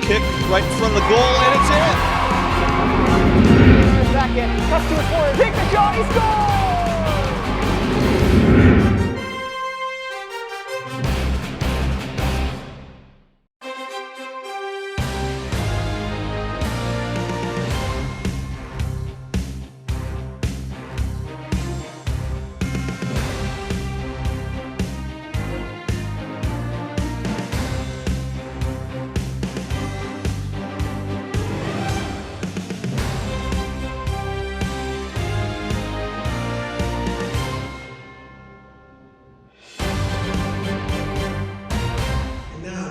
kick right in front of the goal, and it's in. Second, cuts to his corner, takes the shot, he scores!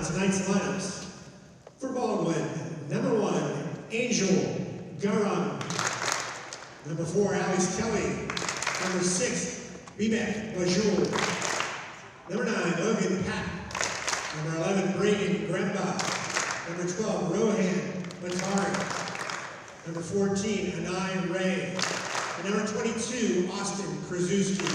Tonight's lineups. For Baldwin, number 1, Angel Garam. Number 4, Alice Kelly. Number 6, Bibek Bajul. Number 9, Logan Pack. Number 11, Braden Gremba. Number 12, Rohan Batari. Number 14, Anai Ray. And number 22, Austin Krasuski.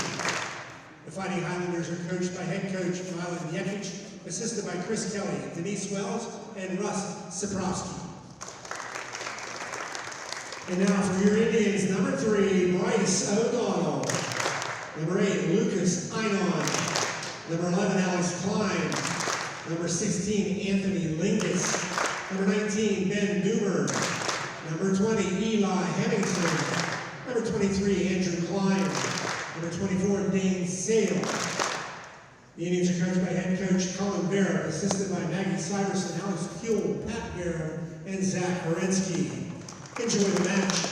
The Fighting Highlanders are coached by head coach Milan Jekic, assisted by Chris Kelly, Denise Wells, and Russ Saprowski. And now for your Indians, number 3, Bryce O'Donnell. Number 8, Lucas Einon. Number 11, Alex Klein. Number 16, Anthony Lingus. Number 19, Ben Doomer. Number 20, Eli Hemmington. Number 23, Andrew Klein. Number 24, Dane Sale. The Indians are coached by head coach Colin Vera, assisted by Maggie Syverson, Alex Kuehl, Pat Vera, and Zach Horensky. Enjoy the match.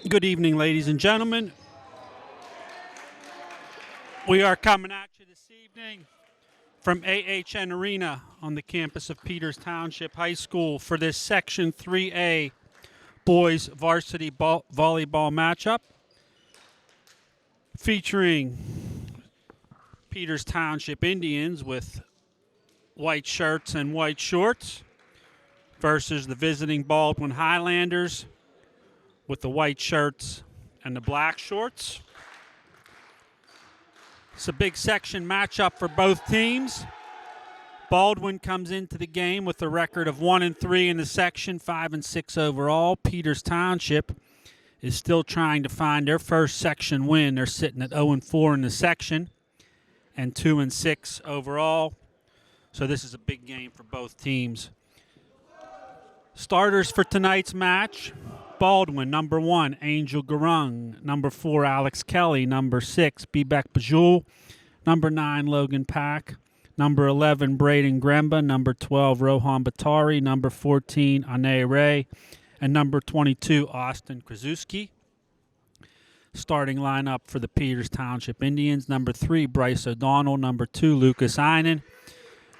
Good evening, ladies and gentlemen. We are coming at you this evening from AHN Arena on the campus of Peters Township High School for this Section 3A boys varsity volleyball matchup featuring Peters Township Indians with white shirts and white shorts versus the visiting Baldwin Highlanders with the white shirts and the black shorts. It's a big section matchup for both teams. Baldwin comes into the game with a record of 1-3 in the section, 5-6 overall. Peters Township is still trying to find their first section win. They're sitting at 0-4 in the section and 2-6 overall. So this is a big game for both teams. Starters for tonight's match: Baldwin, number 1, Angel Garung. Number 4, Alex Kelly. Number 6, Bibek Bajul. Number 9, Logan Pack. Number 11, Braden Gremba. Number 12, Rohan Batari. Number 14, Ane Ray. And number 22, Austin Krasuski. Starting lineup for the Peters Township Indians: number 3, Bryce O'Donnell. Number 2, Lucas Einon.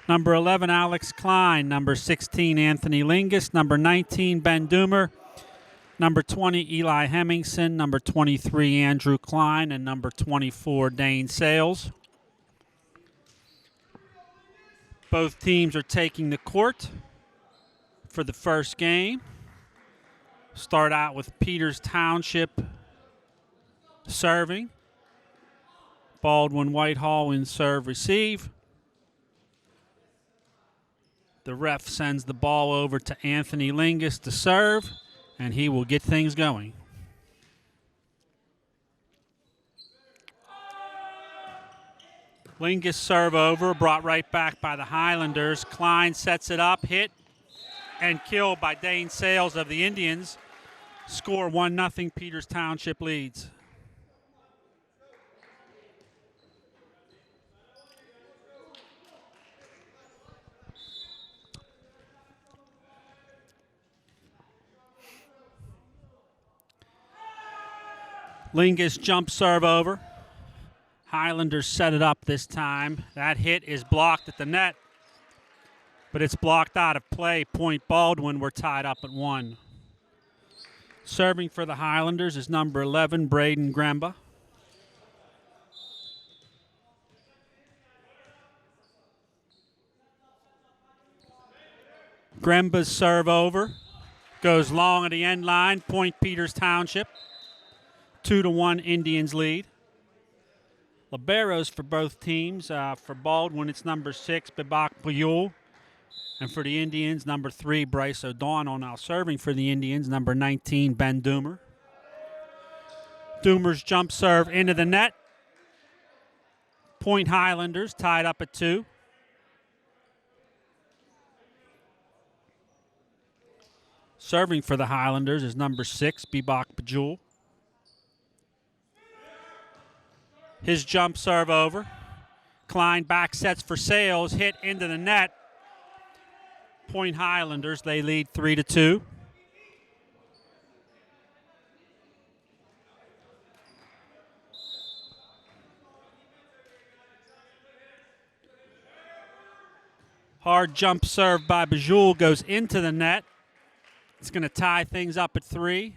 Number 11, Alex Klein. Number 16, Anthony Lingus. Number 19, Ben Doomer. Number 20, Eli Hemmingson. Number 23, Andrew Klein. And number 24, Dane Sales. Both teams are taking the court for the first game. Start out with Peters Township serving. Baldwin Whitehall in serve receive. The ref sends the ball over to Anthony Lingus to serve, and he will get things going. Lingus serve over, brought right back by the Highlanders. Klein sets it up, hit, and killed by Dane Sales of the Indians. Score 1-0, Peters Township leads. Lingus jump serve over. Highlanders set it up this time. That hit is blocked at the net, but it's blocked out of play. Point Baldwin. We're tied up at 1. Serving for the Highlanders is number 11, Braden Gremba. Gremba's serve over. Goes long at the end line. Point Peters Township. 2-1 Indians lead. Liberos for both teams. For Baldwin, it's number 6, Bibek Bajul. And for the Indians, number 3, Bryce O'Donnell. Now serving for the Indians, number 19, Ben Doomer. Doomer's jump serve into the net. Point Highlanders tied up at 2. Serving for the Highlanders is number 6, Bebok Bajul. His jump serve over. Klein back sets for Sales, hit into the net. Point Highlanders, they lead 3-2. Hard jump serve by Bajul goes into the net. It's going to tie things up at 3.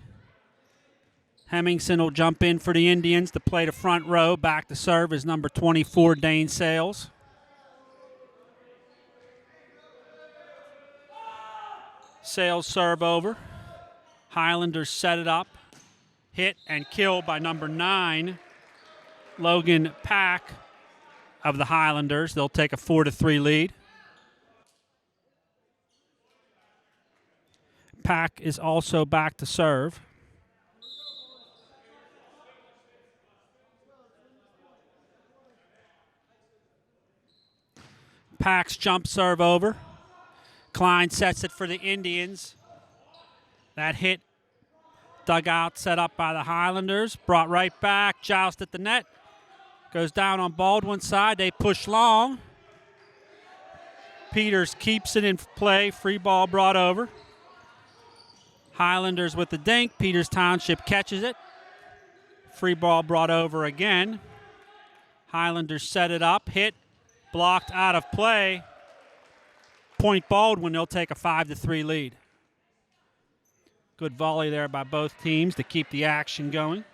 Hemmingson will jump in for the Indians to play the front row. Back to serve is number 24, Dane Sales. Sales serve over. Highlanders set it up. Hit and kill by number 9, Logan Pack of the Highlanders. They'll take a 4-3 lead. Pack is also back to serve. Pack's jump serve over. Klein sets it for the Indians. That hit dug out, set up by the Highlanders. Brought right back, joust at the net. Goes down on Baldwin's side. They push long. Peters keeps it in play. Free ball brought over. Highlanders with the dink. Peters Township catches it. Free ball brought over again. Highlanders set it up. Hit. Blocked out of play. Point Baldwin, they'll take a 5-3 lead. Good volley there by both teams to keep the action going.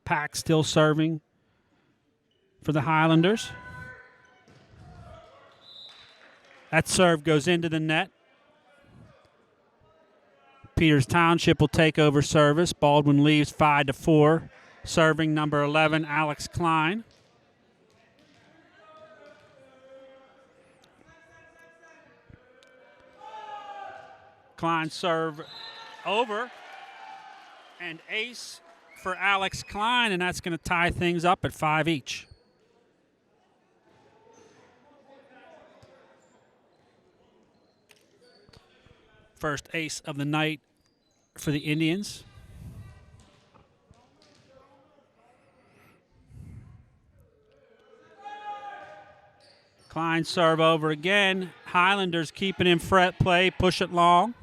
Pack still serving for the Highlanders. That serve goes into the net. Peters Township will take over service. Baldwin leaves 5-4. Serving number 11, Alex Klein. Klein serve over. And ace for Alex Klein, and that's going to tie things up at 5 each. First ace of the night for the Indians. Klein serve over again. Highlanders keep it in fret play, push it long.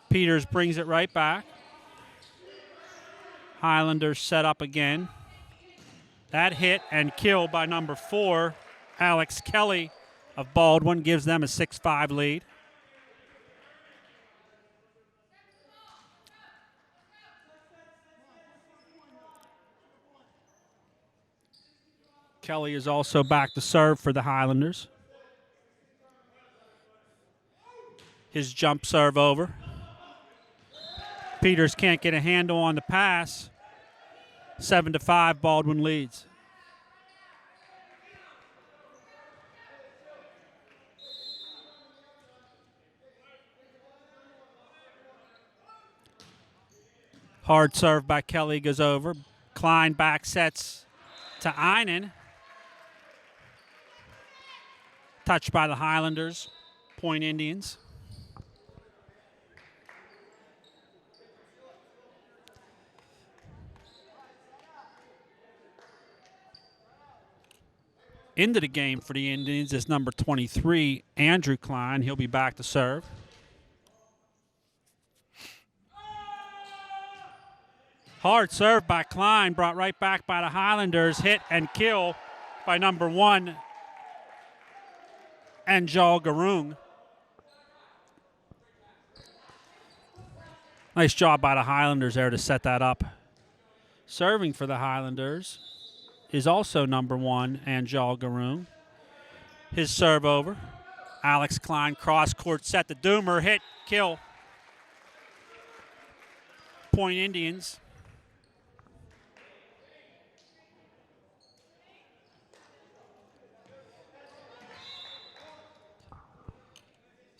Peters brings it right back. Highlanders set up again. That hit and kill by number 4, Alex Kelly of Baldwin, gives them a 6-5 lead. Kelly is also back to serve for the Highlanders. His jump serve over. Peters can't get a handle on the pass. 7-5, Baldwin leads. Hard serve by Kelly goes over. Klein back sets to Einen. Touched by the Highlanders. Point Indians. Into the game for the Indians is number 23, Andrew Klein. He'll be back to serve. Hard serve by Klein, brought right back by the Highlanders. Hit and kill by number 1, Anjal Garung. Nice job by the Highlanders there to set that up. Serving for the Highlanders is also number 1, Anjal Garung. His serve over. Alex Klein cross court set to Doomer. Hit, kill. Point Indians.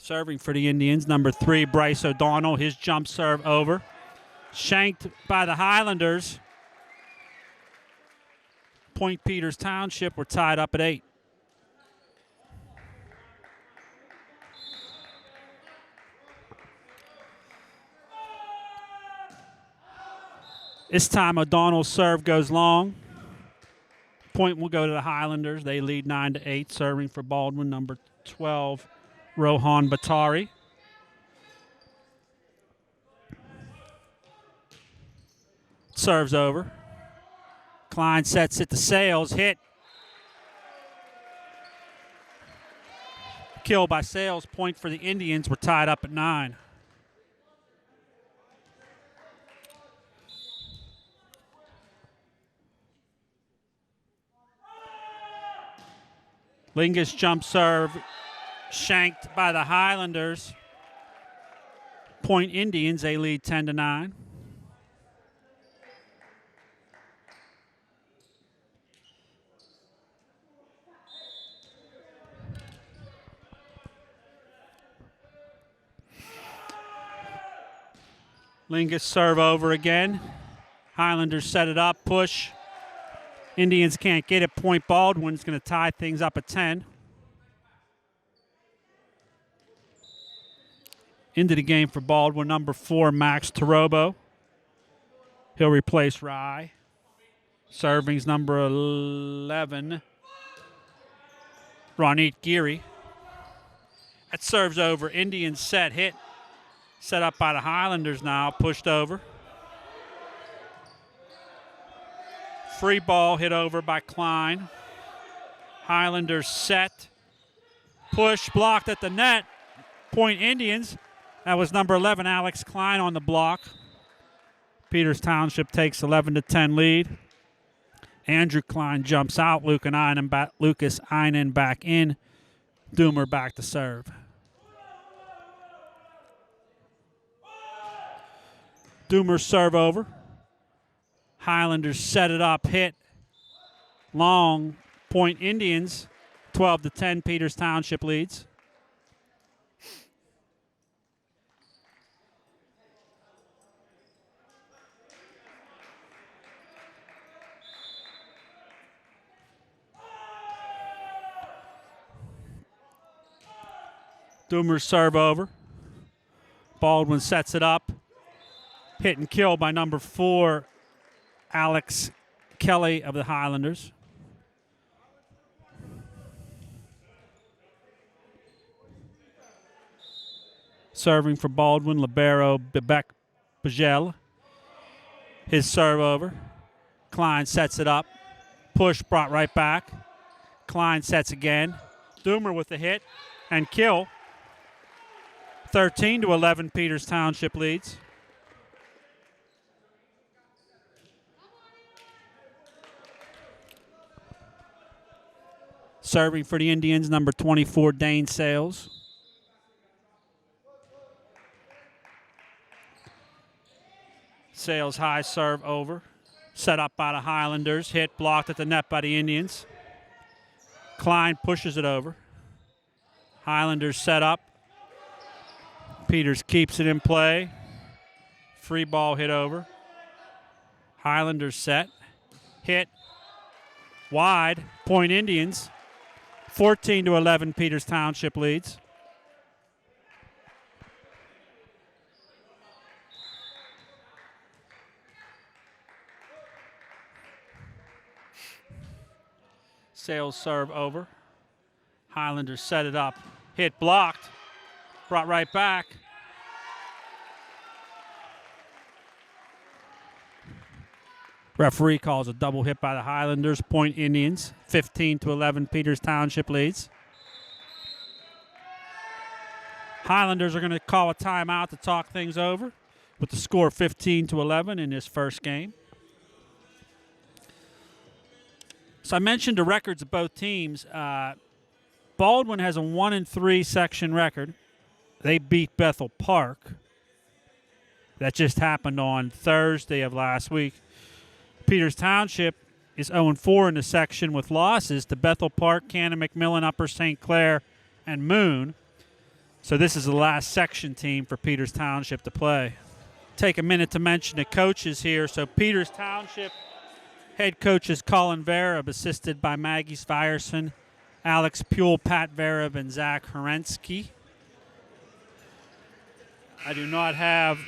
Serving for the Indians, number 3, Bryce O'Donnell. His jump serve over. Shanked by the Highlanders. Point Peters Township were tied up at 8. This time O'Donnell's serve goes long. Point will go to the Highlanders. They lead 9-8. Serving for Baldwin, number 12, Rohan Batari. Serves over. Klein sets it to Sales. Hit. Kill by Sales. Point for the Indians. We're tied up at 9. Lingus jump serve shanked by the Highlanders. Point Indians, they lead 10-9. Lingus serve over again. Highlanders set it up, push. Indians can't get it. Point Baldwin's going to tie things up at 10. Into the game for Baldwin, number 4, Max Tarobo. He'll replace Rye. Serving's number 11, Ronit Giri. That serves over. Indians set, hit. Set up by the Highlanders now, pushed over. Free ball hit over by Klein. Highlanders set. Push blocked at the net. Point Indians. That was number 11, Alex Klein, on the block. Peters Township takes 11-10 lead. Andrew Klein jumps out. Lucas Einen back in. Doomer back to serve. Doomer serve over. Highlanders set it up, hit. Long. Point Indians, 12-10. Peters Township leads. Doomer serve over. Baldwin sets it up. Hit and kill by number 4, Alex Kelly of the Highlanders. Serving for Baldwin, libero Bebek Bajel. His serve over. Klein sets it up. Push brought right back. Klein sets again. Doomer with the hit and kill. 13-11, Peters Township leads. Serving for the Indians, number 24, Dane Sales. Sales high serve over. Set up by the Highlanders. Hit blocked at the net by the Indians. Klein pushes it over. Highlanders set up. Peters keeps it in play. Free ball hit over. Highlanders set. Hit. Wide. Point Indians. 14-11, Peters Township leads. Sales serve over. Highlanders set it up. Hit blocked. Brought right back. Referee calls a double hit by the Highlanders. Point Indians. 15-11, Peters Township leads. Highlanders are going to call a timeout to talk things over with the score 15-11 in this first game. So I mentioned the records of both teams. Baldwin has a 1-3 section record. They beat Bethel Park. That just happened on Thursday of last week. Peters Township is 0-4 in the section with losses to Bethel Park, Cannon McMillan, Upper St. Clair, and Moon. So this is the last section team for Peters Township to play. Take a minute to mention the coaches here. So Peters Township head coach is Colin Vereb, assisted by Maggie Svierson, Alex Puel, Pat Vereb, and Zach Horensky. I do not have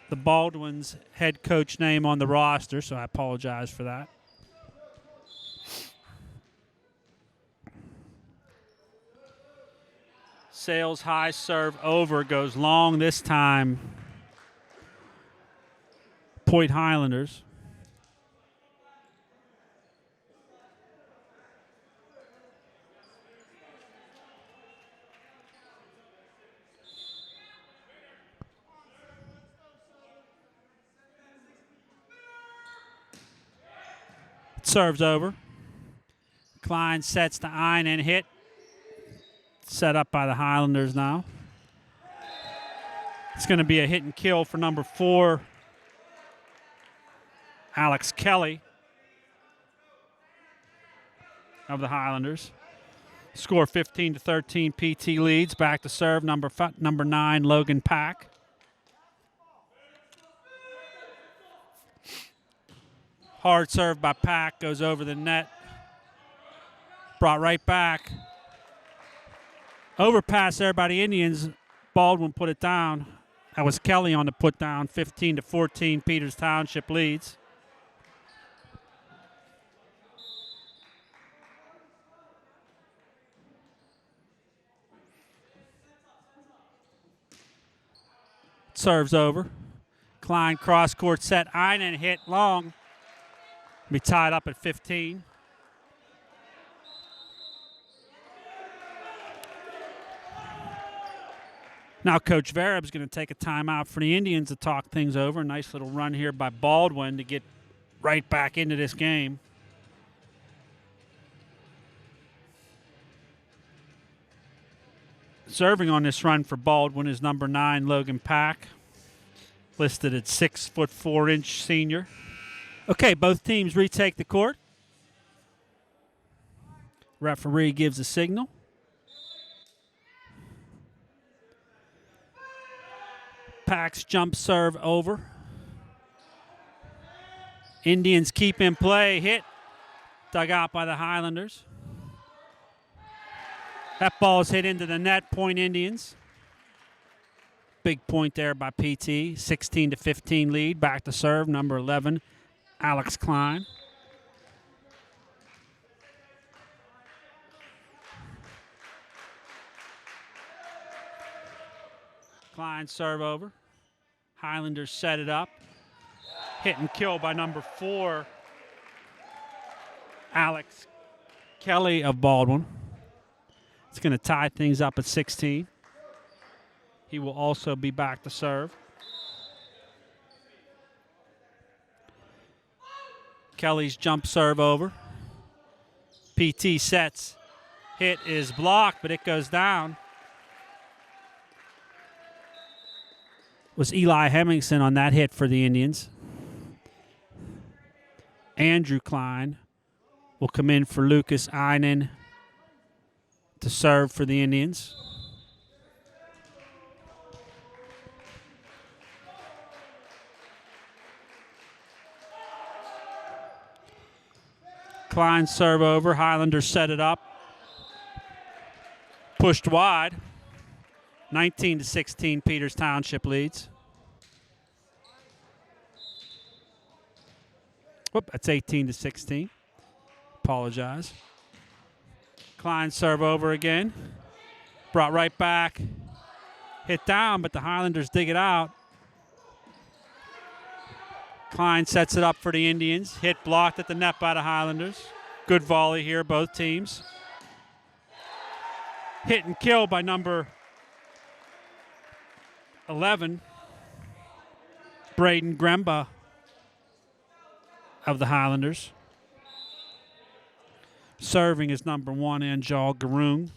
the Baldwin's head coach name on the roster, so I apologize for that. Sales high serve over, goes long this time. Point Highlanders. Serves over. Klein sets the iron and hit. Set up by the Highlanders now. It's going to be a hit and kill for number 4, Alex Kelly of the Highlanders. Score 15-13. PT leads. Back to serve number 9, Logan Pack. Hard serve by Pack, goes over the net. Brought right back. Overpass there by the Indians. Baldwin put it down. That was Kelly on the put down. 15-14. Peters Township leads. Serves over. Klein cross court set. Einen hit long. Be tied up at 15. Now Coach Vereb's going to take a timeout for the Indians to talk things over. Nice little run here by Baldwin to get right back into this game. Serving on this run for Baldwin is number 9, Logan Pack, listed at 6'4" senior. Okay, both teams retake the court. Referee gives a signal. Pack's jump serve over. Indians keep in play. Hit. Dug out by the Highlanders. That ball's hit into the net. Point Indians. Big point there by PT. 16-15 lead. Back to serve. Number 11, Alex Klein. Klein serve over. Highlanders set it up. Hit and kill by number 4, Alex Kelly of Baldwin. It's going to tie things up at 16. He will also be back to serve. Kelly's jump serve over. PT sets. Hit is blocked, but it goes down. Was Eli Hemmingson on that hit for the Indians. Andrew Klein will come in for Lucas Einen to serve for the Indians. Klein serve over. Highlanders set it up. Pushed wide. 19-16, Peters Township leads. Whoop, that's 18-16. Apologize. Klein serve over again. Brought right back. Hit down, but the Highlanders dig it out. Klein sets it up for the Indians. Hit blocked at the net by the Highlanders. Good volley here, both teams. Hit and kill by number 11, Braden Gremba of the Highlanders. Serving is number 1, Anjal Garoon.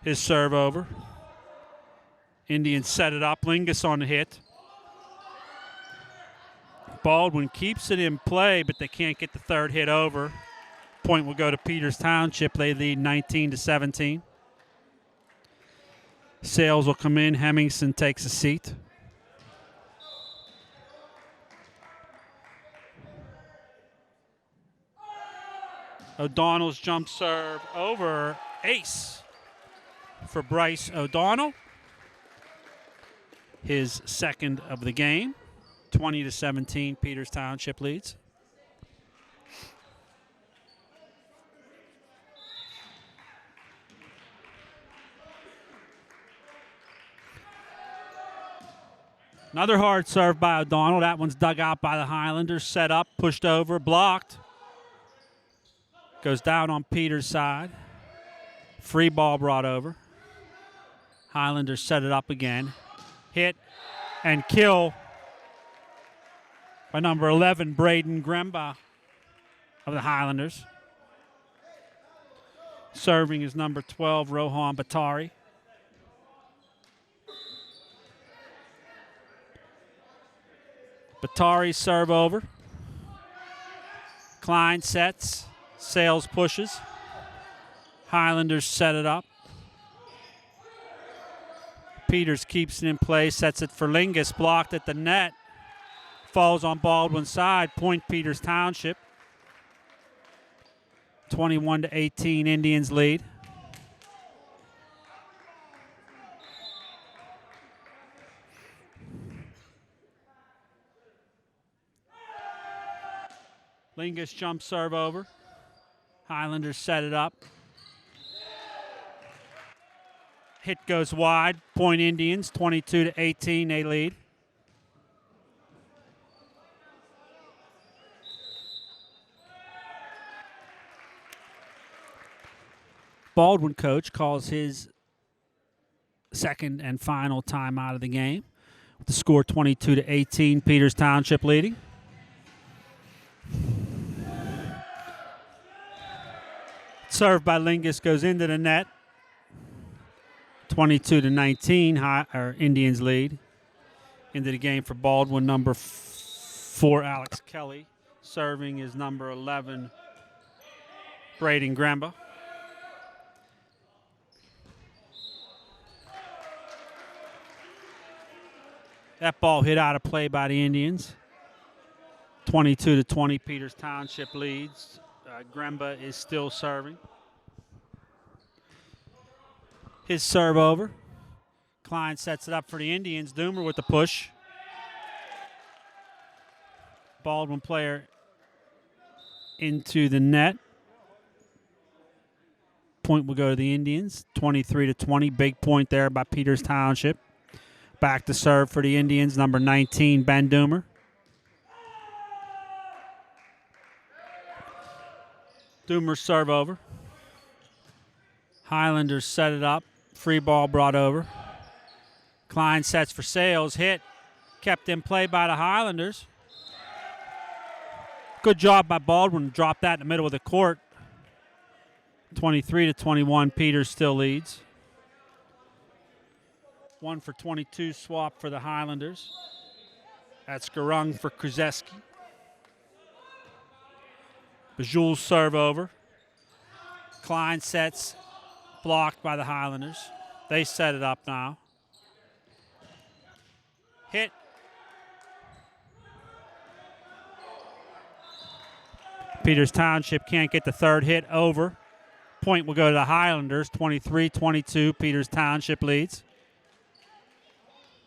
His serve over. Indians set it up. Lingus on the hit. Baldwin keeps it in play, but they can't get the third hit over. Point will go to Peters Township. They lead 19-17. Sales will come in. Hemmingson takes a seat. O'Donnell's jump serve over. Ace for Bryce O'Donnell. His second of the game. 20-17, Peters Township leads. Another hard serve by O'Donnell. That one's dug out by the Highlanders. Set up, pushed over, blocked. Goes down on Peters' side. Free ball brought over. Highlanders set it up again. Hit and kill by number 11, Braden Gremba of the Highlanders. Serving is number 12, Rohan Batari. Batari serve over. Klein sets. Sales pushes. Highlanders set it up. Peters keeps it in play, sets it for Lingus, blocked at the net. Falls on Baldwin's side. Point Peters Township. 21-18, Indians lead. Lingus jump serve over. Highlanders set it up. Hit goes wide. Point Indians, 22-18, they lead. Baldwin coach calls his second and final timeout of the game. With the score 22-18, Peters Township leading. Served by Lingus goes into the net. 22-19, Indians lead. Into the game for Baldwin, number 4, Alex Kelly. Serving is number 11, Braden Gremba. That ball hit out of play by the Indians. 22-20, Peters Township leads. Gremba is still serving. His serve over. Klein sets it up for the Indians. Doomer with the push. Baldwin player into the net. Point will go to the Indians. 23-20. Big point there by Peters Township. Back to serve for the Indians. Number 19, Ben Doomer. Doomer serve over. Highlanders set it up. Free ball brought over. Klein sets for Sales. Hit. Kept in play by the Highlanders. Good job by Baldwin to drop that in the middle of the court. 23-21. Peters still leads. 1 for 22 swap for the Highlanders. That's Garung for Krzyzewski. Bajul's serve over. Klein sets, blocked by the Highlanders. They set it up now. Hit. Peters Township can't get the third hit over. Point will go to the Highlanders, 23-22. Peters Township leads.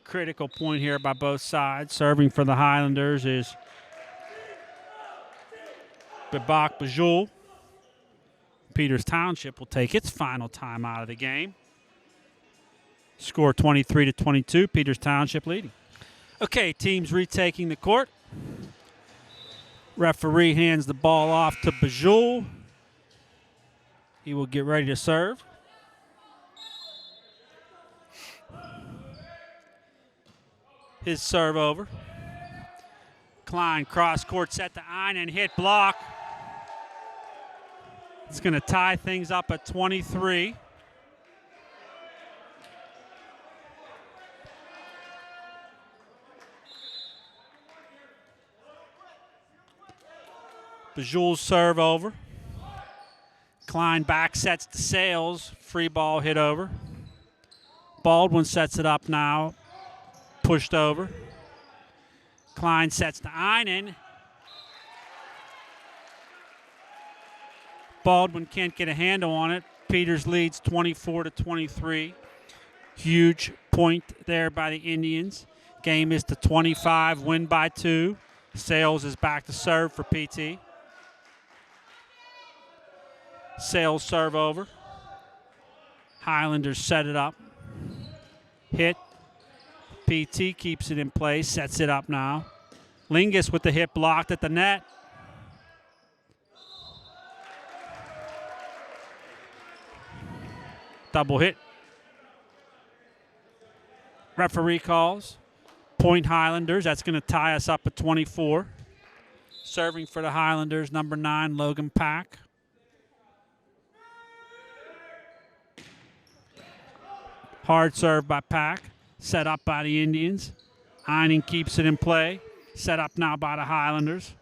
Critical point here by both sides. Serving for the Highlanders is Babak Bajul. Peters Township will take its final time out of the game. Score 23-22. Peters Township leading. Okay, teams retaking the court. Referee hands the ball off to Bajul. He will get ready to serve. His serve over. Klein cross court set to Ein and hit block. It's going to tie things up at 23. Bajul's serve over. Klein back sets to Sales. Free ball hit over. Baldwin sets it up now. Pushed over. Klein sets to Einen. Baldwin can't get a handle on it. Peters leads 24-23. Huge point there by the Indians. Game is to 25, win by 2. Sales is back to serve for PT. Sales serve over. Highlanders set it up. Hit. PT keeps it in place, sets it up now. Lingus with the hit blocked at the net. Double hit. Referee calls. Point Highlanders. That's going to tie us up at 24. Serving for the Highlanders, number 9, Logan Pack. Hard serve by Pack. Set up by the Indians. Einen keeps it in play. Set up now by the Highlanders.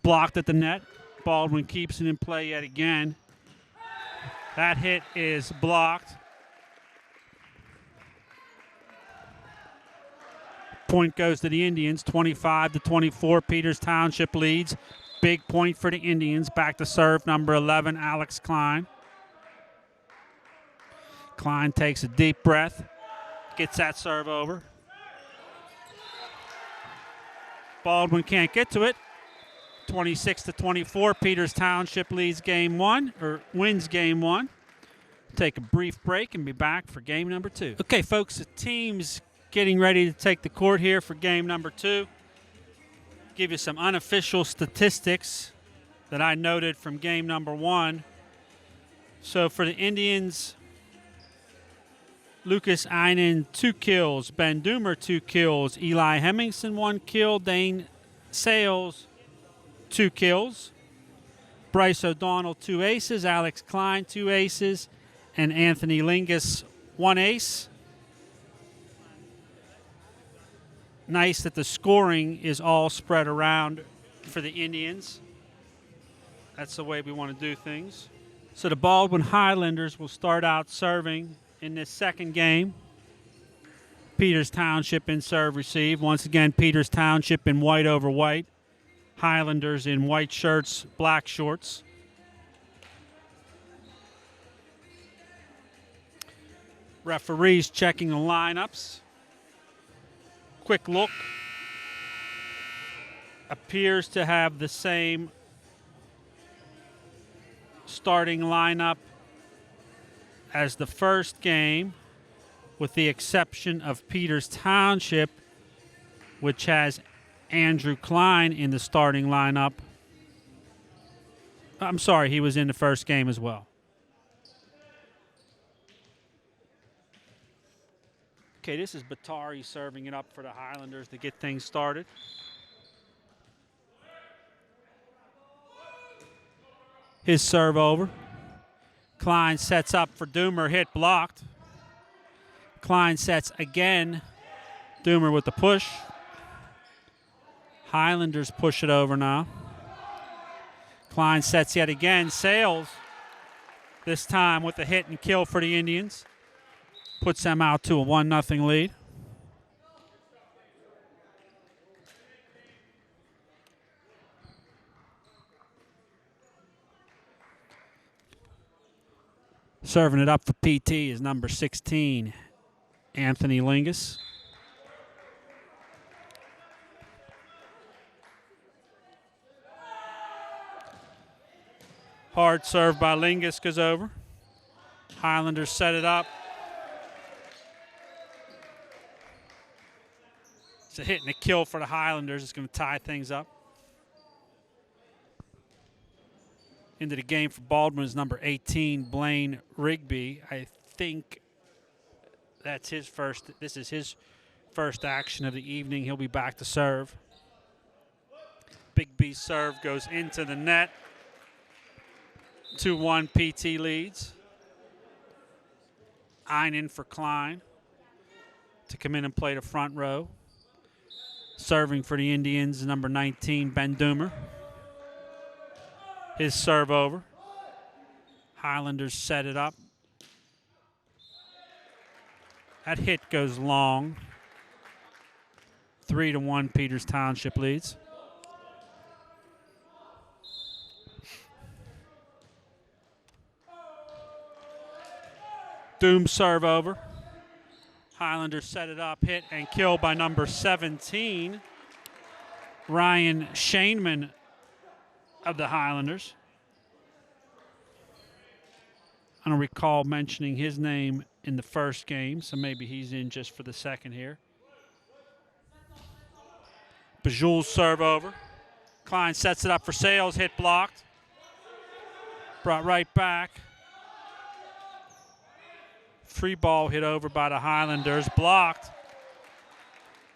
Blocked at the net. Baldwin keeps it in play yet again. That hit is blocked. Point goes to the Indians, 25-24. Peters Township leads. Big point for the Indians. Back to serve, number 11, Alex Klein. Klein takes a deep breath. Gets that serve over. Baldwin can't get to it. 26-24. Peters Township leads game 1, or wins game 1. Take a brief break and be back for game number 2. Okay, folks, the team's getting ready to take the court here for game number 2. Give you some unofficial statistics that I noted from game number 1. So for the Indians, Lucas Einen, 2 kills. Ben Doomer, 2 kills. Eli Hemmingson, 1 kill. Dane Sales, 2 kills. Bryce O'Donnell, 2 aces. Alex Klein, 2 aces. And Anthony Lingus, 1 ace. Nice that the scoring is all spread around for the Indians. That's the way we want to do things. So the Baldwin Highlanders will start out serving in this second game. Peters Township in serve receive. Once again, Peters Township in white over white. Highlanders in white shirts, black shorts. Referees checking the lineups. Quick look. Appears to have the same starting lineup as the first game, with the exception of Peters Township, which has Andrew Klein in the starting lineup. I'm sorry, he was in the first game as well. Okay, this is Batari serving it up for the Highlanders to get things started. His serve over. Klein sets up for Doomer, hit blocked. Klein sets again. Doomer with the push. Highlanders push it over now. Klein sets yet again. Sales, this time with the hit and kill for the Indians. Puts them out to a 1-0 lead. Serving it up for PT is number 16, Anthony Lingus. Hard serve by Lingus goes over. Highlanders set it up. It's a hit and a kill for the Highlanders. It's going to tie things up. Into the game for Baldwin is number 18, Blaine Rigby. I think that's his first. This is his first action of the evening. He'll be back to serve. Big B serve goes into the net. 2-1 PT leads. Einen for Klein to come in and play the front row. Serving for the Indians, number 19, Ben Doomer. His serve over. Highlanders set it up. That hit goes long. 3-1 Peters Township leads. Doom serve over. Highlanders set it up, hit and kill by number 17, Ryan Shaneman of the Highlanders. I don't recall mentioning his name in the first game, so maybe he's in just for the second here. Bajul's serve over. Klein sets it up for Sales, hit blocked. Brought right back. Free ball hit over by the Highlanders, blocked,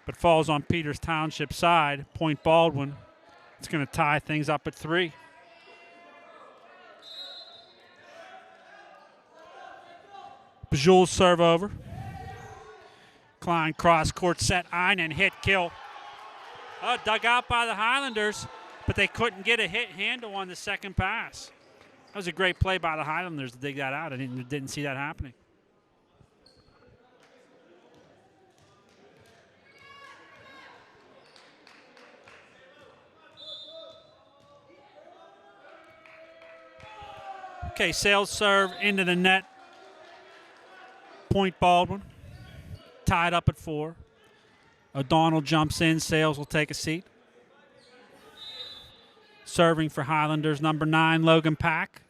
but falls on Peters Township side. Point Baldwin. It's going to tie things up at 3. Bajul's serve over. Klein cross court set, Einen hit, kill. Dug out by the Highlanders, but they couldn't get a hit handle on the second pass. That was a great play by the Highlanders to dig that out. I didn't see that happening. Okay, Sales serve into the net. Point Baldwin. Tied up at 4. O'Donnell jumps in. Sales will take a seat. Serving for Highlanders, number 9, Logan Pack.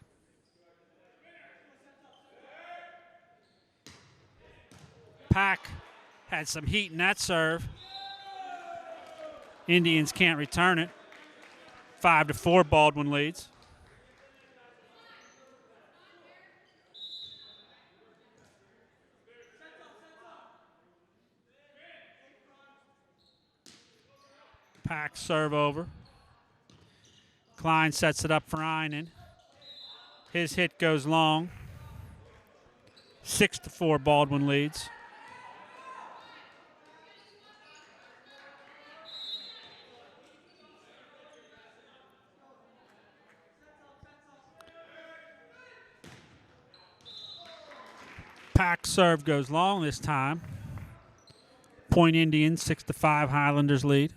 Pack had some heat in that serve. Indians can't return it. 5-4, Baldwin leads. Pack serve over. Klein sets it up for Einen. His hit goes long. 6-4, Baldwin leads. Pack serve goes long this time. Point Indians, 6-5, Highlanders lead.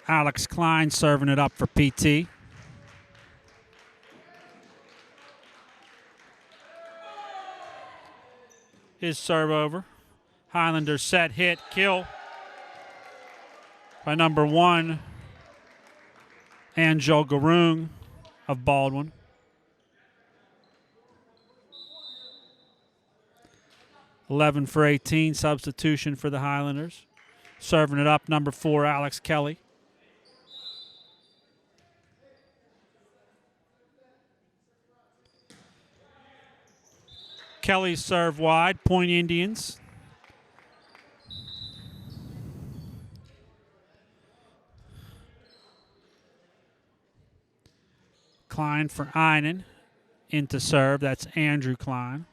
Alex Klein serving it up for PT. His serve over. Highlanders set, hit, kill by number 1, Angel Garung of Baldwin. (11 for 18), substitution for the Highlanders. Serving it up, number 4, Alex Kelly. Kelly's serve wide, Point Indians. Klein for Einen into serve. That's Andrew Klein.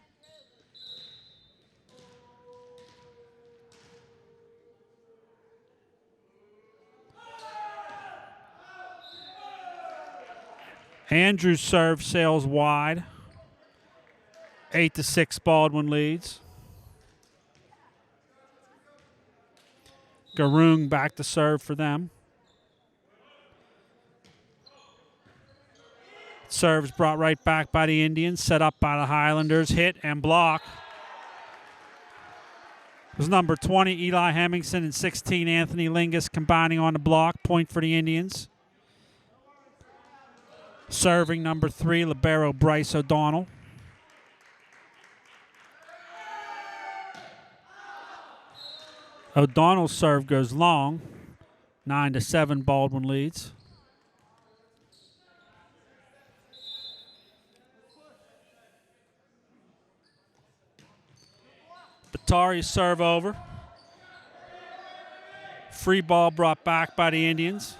Andrew's serve sails wide. 8-6, Baldwin leads. Garung back to serve for them. Serves brought right back by the Indians, set up by the Highlanders, hit and block. It was number 20, Eli Hemmingson, and 16, Anthony Lingus combining on the block. Point for the Indians. Serving number 3, libero Bryce O'Donnell. O'Donnell's serve goes long. 9-7, Baldwin leads. Batari's serve over. Free ball brought back by the Indians.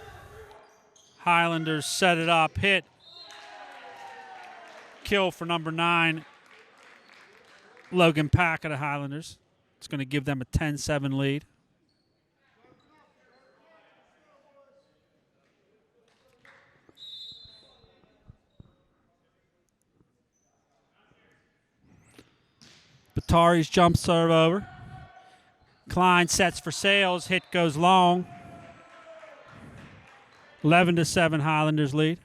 Highlanders set it up, hit. Kill for number 9, Logan Pack of the Highlanders. It's going to give them a 10-7 lead. Batari's jump serve over. Klein sets for Sales. Hit goes long. 11-7 Highlanders lead.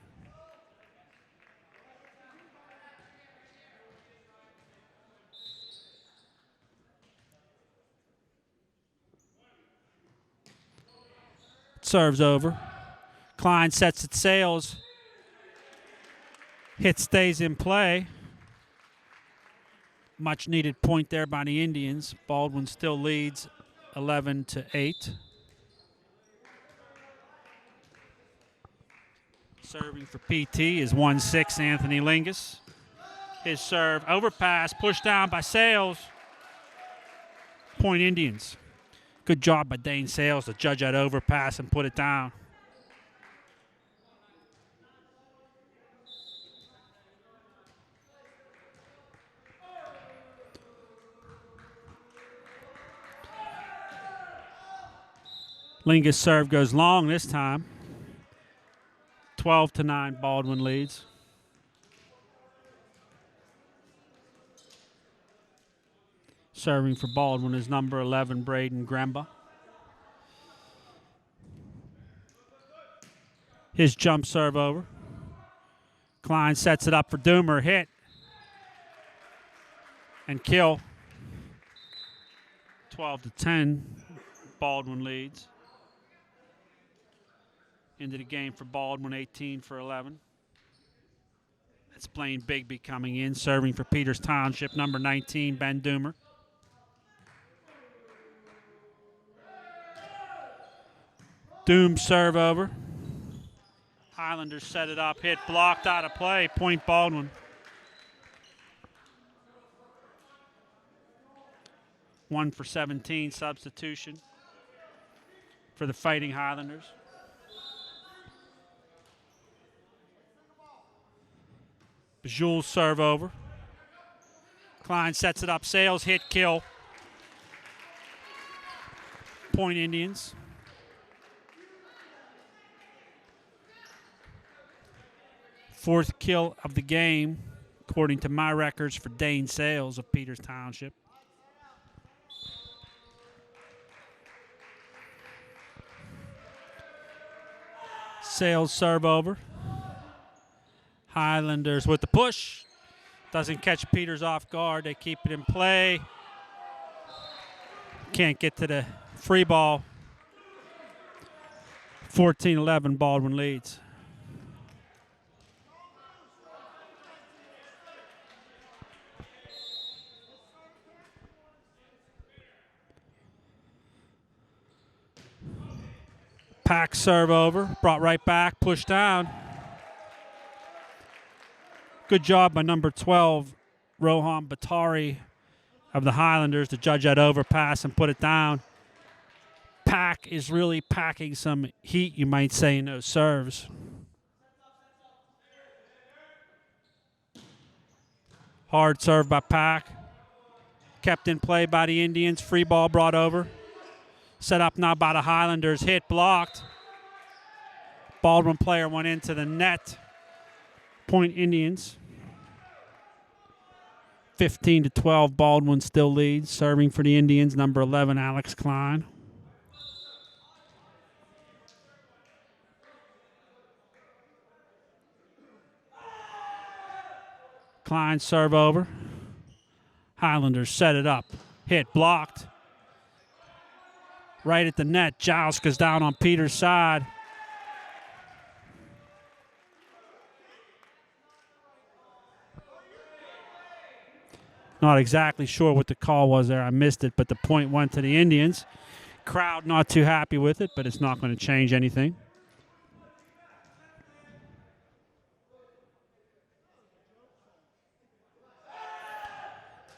Serves over. Klein sets at Sales. Hit stays in play. Much needed point there by the Indians. Baldwin still leads 11-8. Serving for PT is 1-6 Anthony Lingus. His serve overpass pushed down by Sales. Point Indians. Good job by Dane Sales to judge that overpass and put it down. Lingus' serve goes long this time. 12-9 Baldwin leads. Serving for Baldwin is number 11, Braden Gremba. His jump serve over. Klein sets it up for Doomer. Hit. And kill. 12-10. Baldwin leads. Into the game for Baldwin, 18 for 11. That's Blaine Bigby coming in, serving for Peters Township, number 19, Ben Doomer. Doom serve over. Highlanders set it up, hit blocked out of play, point Baldwin. One for 17 substitution for the Fighting Highlanders. Bajul serve over. Klein sets it up. Sales hit kill. Point Indians. Fourth kill of the game, according to my records, for Dane Sales of Peters Township. Sales serve over. Highlanders with the push. Doesn't catch Peters off guard. They keep it in play. Can't get to the free ball. 14-11, Baldwin leads. Pack serve over. Brought right back. Pushed down. Good job by number 12, Rohan Batari of the Highlanders to judge that overpass and put it down. Pack is really packing some heat, you might say, in those serves. Hard serve by Pack. Kept in play by the Indians. Free ball brought over. Set up now by the Highlanders. Hit blocked. Baldwin player went into the net. Point Indians. 15-12, Baldwin still leads. Serving for the Indians, number 11, Alex Klein. Klein serve over. Highlanders set it up. Hit blocked. Right at the net. Jouska's down on Peters' side. Not exactly sure what the call was there. I missed it, but the point went to the Indians. Crowd not too happy with it, but it's not going to change anything.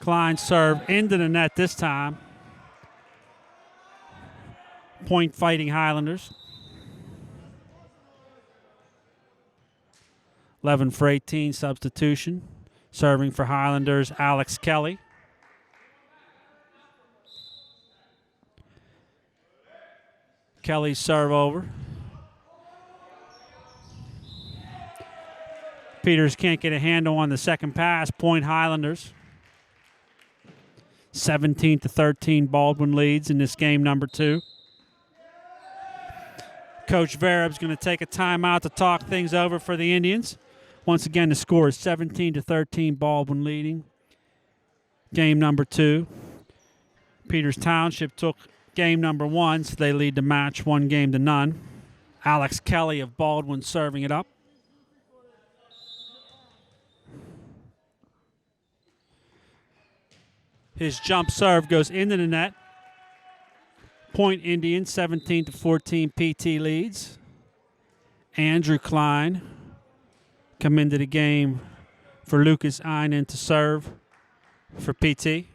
Klein serve into the net this time. Point Fighting Highlanders. 11 for 18 substitution. Serving for Highlanders, Alex Kelly. Kelly serve over. Peters can't get a handle on the second pass. Point Highlanders. 17-13, Baldwin leads in this game number 2. Coach Verab's going to take a timeout to talk things over for the Indians. Once again, the score is 17-13, Baldwin leading. Game number 2. Peters Township took game number 1, so they lead the match 1-0. Alex Kelly of Baldwin serving it up. His jump serve goes into the net. Point Indians, 17-14, PT leads. Andrew Klein come into the game for Lucas Einen to serve for PT.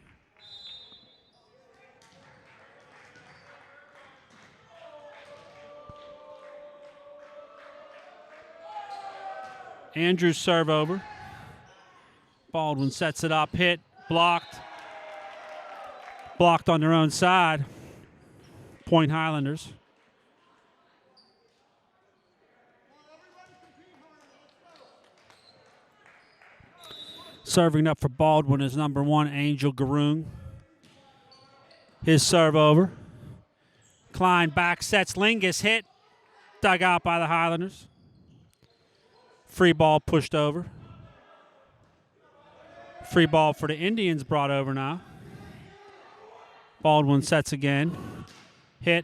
Andrew serve over. Baldwin sets it up, hit, blocked. Blocked on their own side. Point Highlanders. Serving up for Baldwin is number 1, Angel Garung. His serve over. Klein back sets. Lingus hit. Dug out by the Highlanders. Free ball pushed over. Free ball for the Indians brought over now. Baldwin sets again. Hit.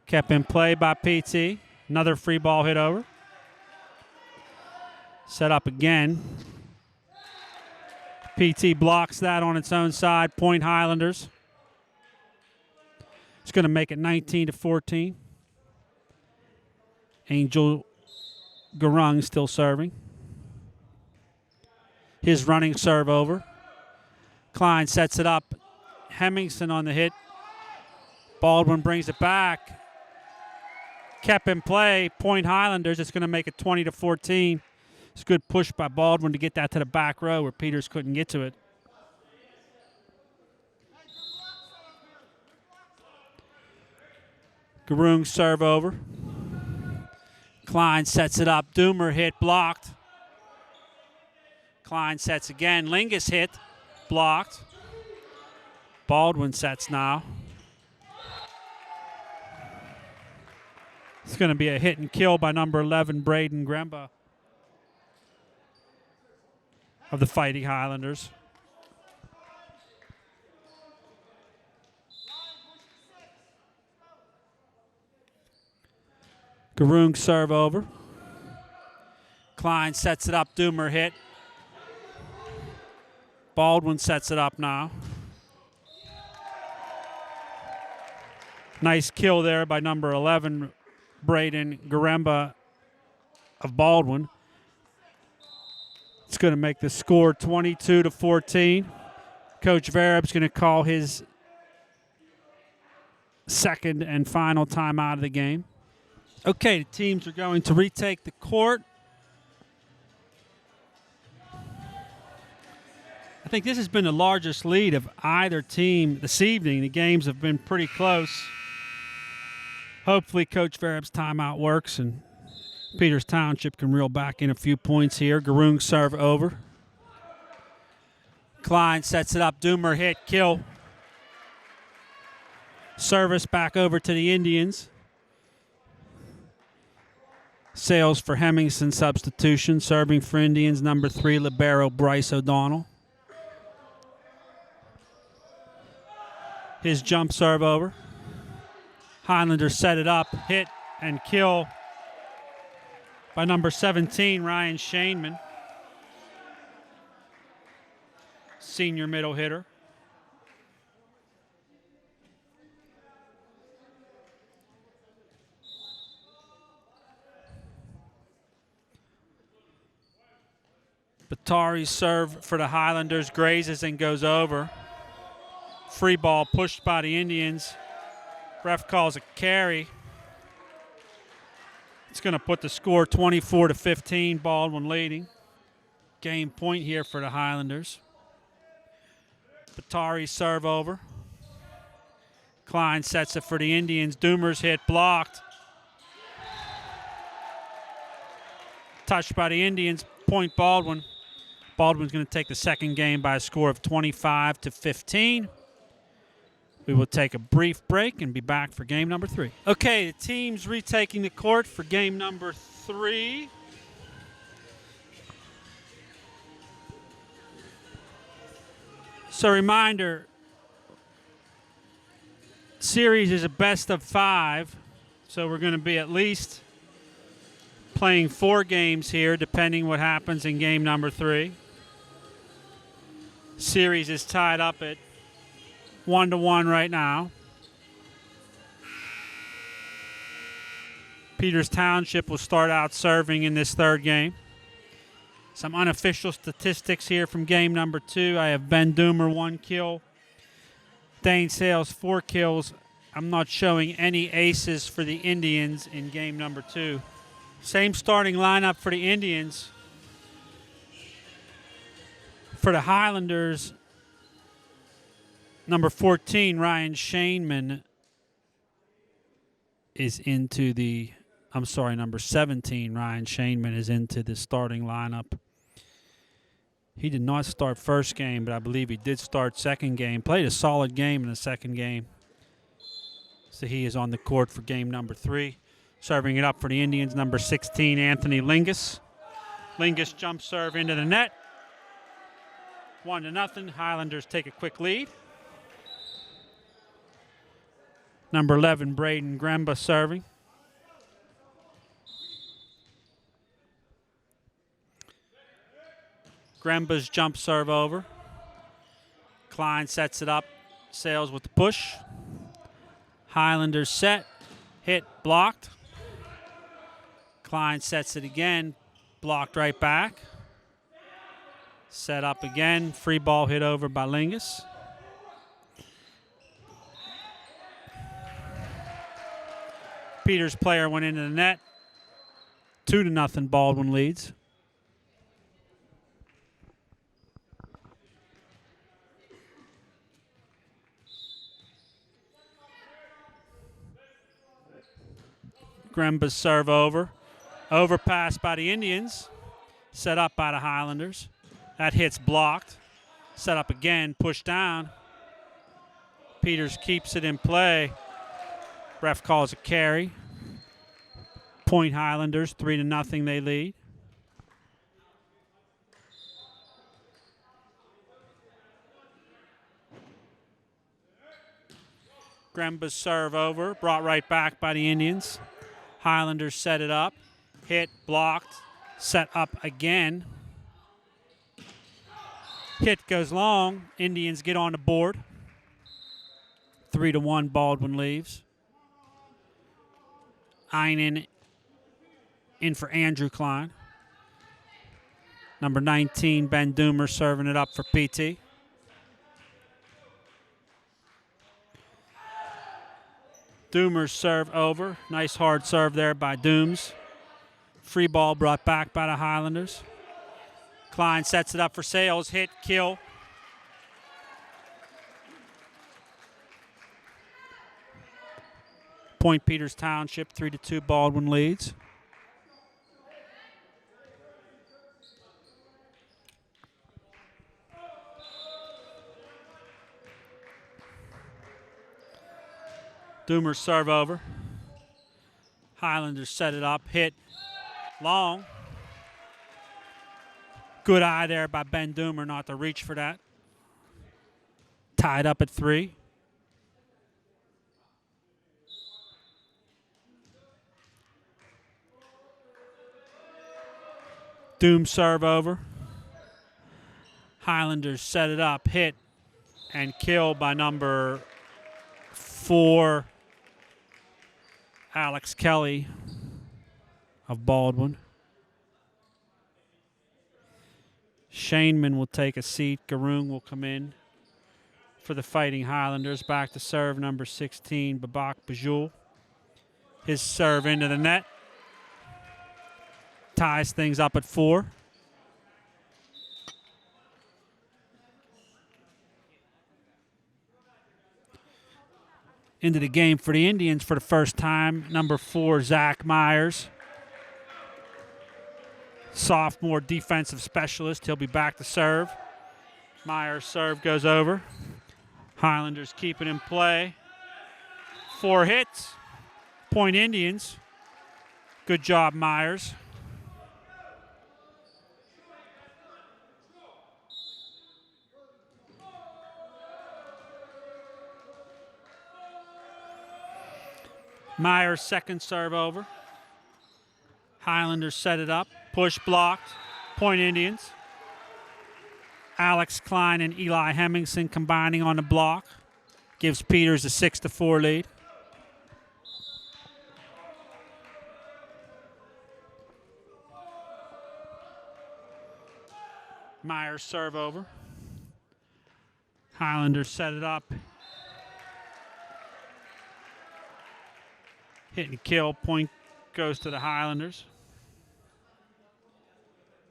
Kept in play by PT. Another free ball hit over. Set up again. PT blocks that on its own side. Point Highlanders. It's going to make it 19-14. Angel Garung still serving. His running serve over. Klein sets it up. Hemmingson on the hit. Baldwin brings it back. Kept in play. Point Highlanders. It's going to make it 20-14. It's a good push by Baldwin to get that to the back row where Peters couldn't get to it. Garung serve over. Klein sets it up. Doomer hit, blocked. Klein sets again. Lingus hit, blocked. Baldwin sets now. It's going to be a hit and kill by number 11, Braden Gremba of the Fighting Highlanders. Garung serve over. Klein sets it up. Doomer hit. Baldwin sets it up now. Nice kill there by number 11, Braden Garemba of Baldwin. It's going to make the score 22-14. Coach Verab's going to call his second and final timeout of the game. Okay, the teams are going to retake the court. I think this has been the largest lead of either team this evening. The games have been pretty close. Hopefully Coach Verab's timeout works and Peters Township can reel back in a few points here. Garung serve over. Klein sets it up. Doomer hit, kill. Service back over to the Indians. Sales for Hemmingson substitution. Serving for Indians, number 3, libero Bryce O'Donnell. His jump serve over. Highlanders set it up, hit, and kill by number 17, Ryan Shaneman. Senior middle hitter. Batari's serve for the Highlanders grazes and goes over. Free ball pushed by the Indians. Ref calls a carry. It's going to put the score 24-15, Baldwin leading. Game point here for the Highlanders. Batari serve over. Klein sets it for the Indians. Doomer's hit, blocked. Touched by the Indians. Point Baldwin. Baldwin's going to take the second game by a score of 25-15. We will take a brief break and be back for game number 3. Okay, the team's retaking the court for game number 3. So reminder, series is a best of 5, so we're going to be at least playing 4 games here, depending what happens in game number 3. Series is tied up at 1-1 right now. Peters Township will start out serving in this third game. Some unofficial statistics here from game number 2. I have Ben Doomer 1 kill. Dane Sales 4 kills. I'm not showing any aces for the Indians in game number 2. Same starting lineup for the Indians. For the Highlanders, number 14, Ryan Shaneman, is into the, number 17, Ryan Shaneman is into the starting lineup. He did not start first game, but I believe he did start second game. Played a solid game in the second game. So he is on the court for game number 3. Serving it up for the Indians, number 16, Anthony Lingus. Lingus jump serve into the net. 1-0. Highlanders take a quick lead. Number 11, Braden Gremba serving. Gremba's jump serve over. Klein sets it up. Sales with the push. Highlanders set. Hit, blocked. Klein sets it again. Blocked right back. Set up again. Free ball hit over by Lingus. Peters player went into the net. 2-0, Baldwin leads. Gremba's serve over. Overpass by the Indians. Set up by the Highlanders. That hit's blocked. Set up again, pushed down. Peters keeps it in play. Ref calls a carry. Point Highlanders, 3-0 they lead. Gremba's serve over, brought right back by the Indians. Highlanders set it up. Hit, blocked, set up again. Hit goes long. Indians get on the board. 3-1, Baldwin leaves. Einen in for Andrew Klein. Number 19, Ben Doomer serving it up for PT. Doomer's serve over. Nice hard serve there by Dooms. Free ball brought back by the Highlanders. Klein sets it up for Sales. Hit, kill. Point Peters Township, 3-2, Baldwin leads. Doomer's serve over. Highlanders set it up. Hit long. Good eye there by Ben Doomer not to reach for that. Tied up at 3. Doom serve over. Highlanders set it up. Hit and kill by number 4, Alex Kelly of Baldwin. Shaneman will take a seat. Garoon will come in for the Fighting Highlanders. Back to serve, number 16, Babak Bajul. His serve into the net. Ties things up at 4. Into the game for the Indians for the first time, number 4, Zach Myers. sophomore defensive specialist. He'll be back to serve. Myers' serve goes over. Highlanders keep it in play. 4 hits. Point Indians. Good job, Myers. Myers' second serve over. Highlanders set it up. Push blocked. Point Indians. Alex Klein and Eli Hemmingson combining on the block. Gives Peters a 6-4 lead. Myers serve over. Highlanders set it up. Hit and kill. Point goes to the Highlanders.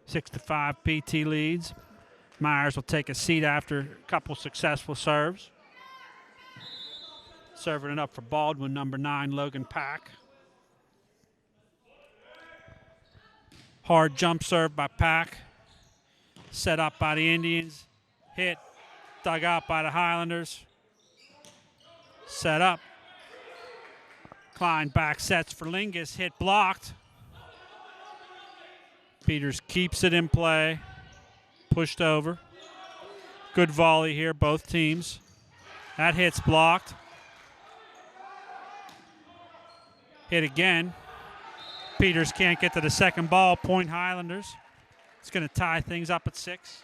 6-5 PT leads. Myers will take a seat after a couple successful serves. Serving it up for Baldwin, number 9, Logan Pack. Hard jump serve by Pack. Set up by the Indians. Hit. Dug out by the Highlanders. Set up. Klein back sets for Lingus. Hit blocked. Peters keeps it in play. Pushed over. Good volley here, both teams. That hit's blocked. Hit again. Peters can't get to the second ball. Point Highlanders. It's going to tie things up at 6.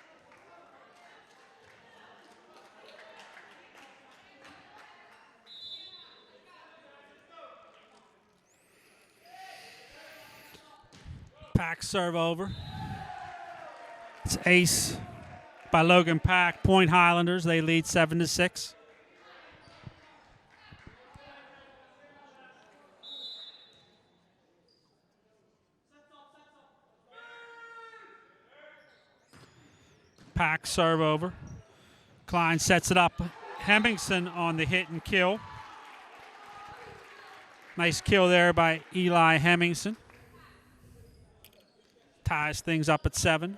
Pack serve over. It's ace by Logan Pack. Point Highlanders. They lead 7-6. Pack serve over. Klein sets it up. Hemmingson on the hit and kill. Nice kill there by Eli Hemmingson. Ties things up at 7.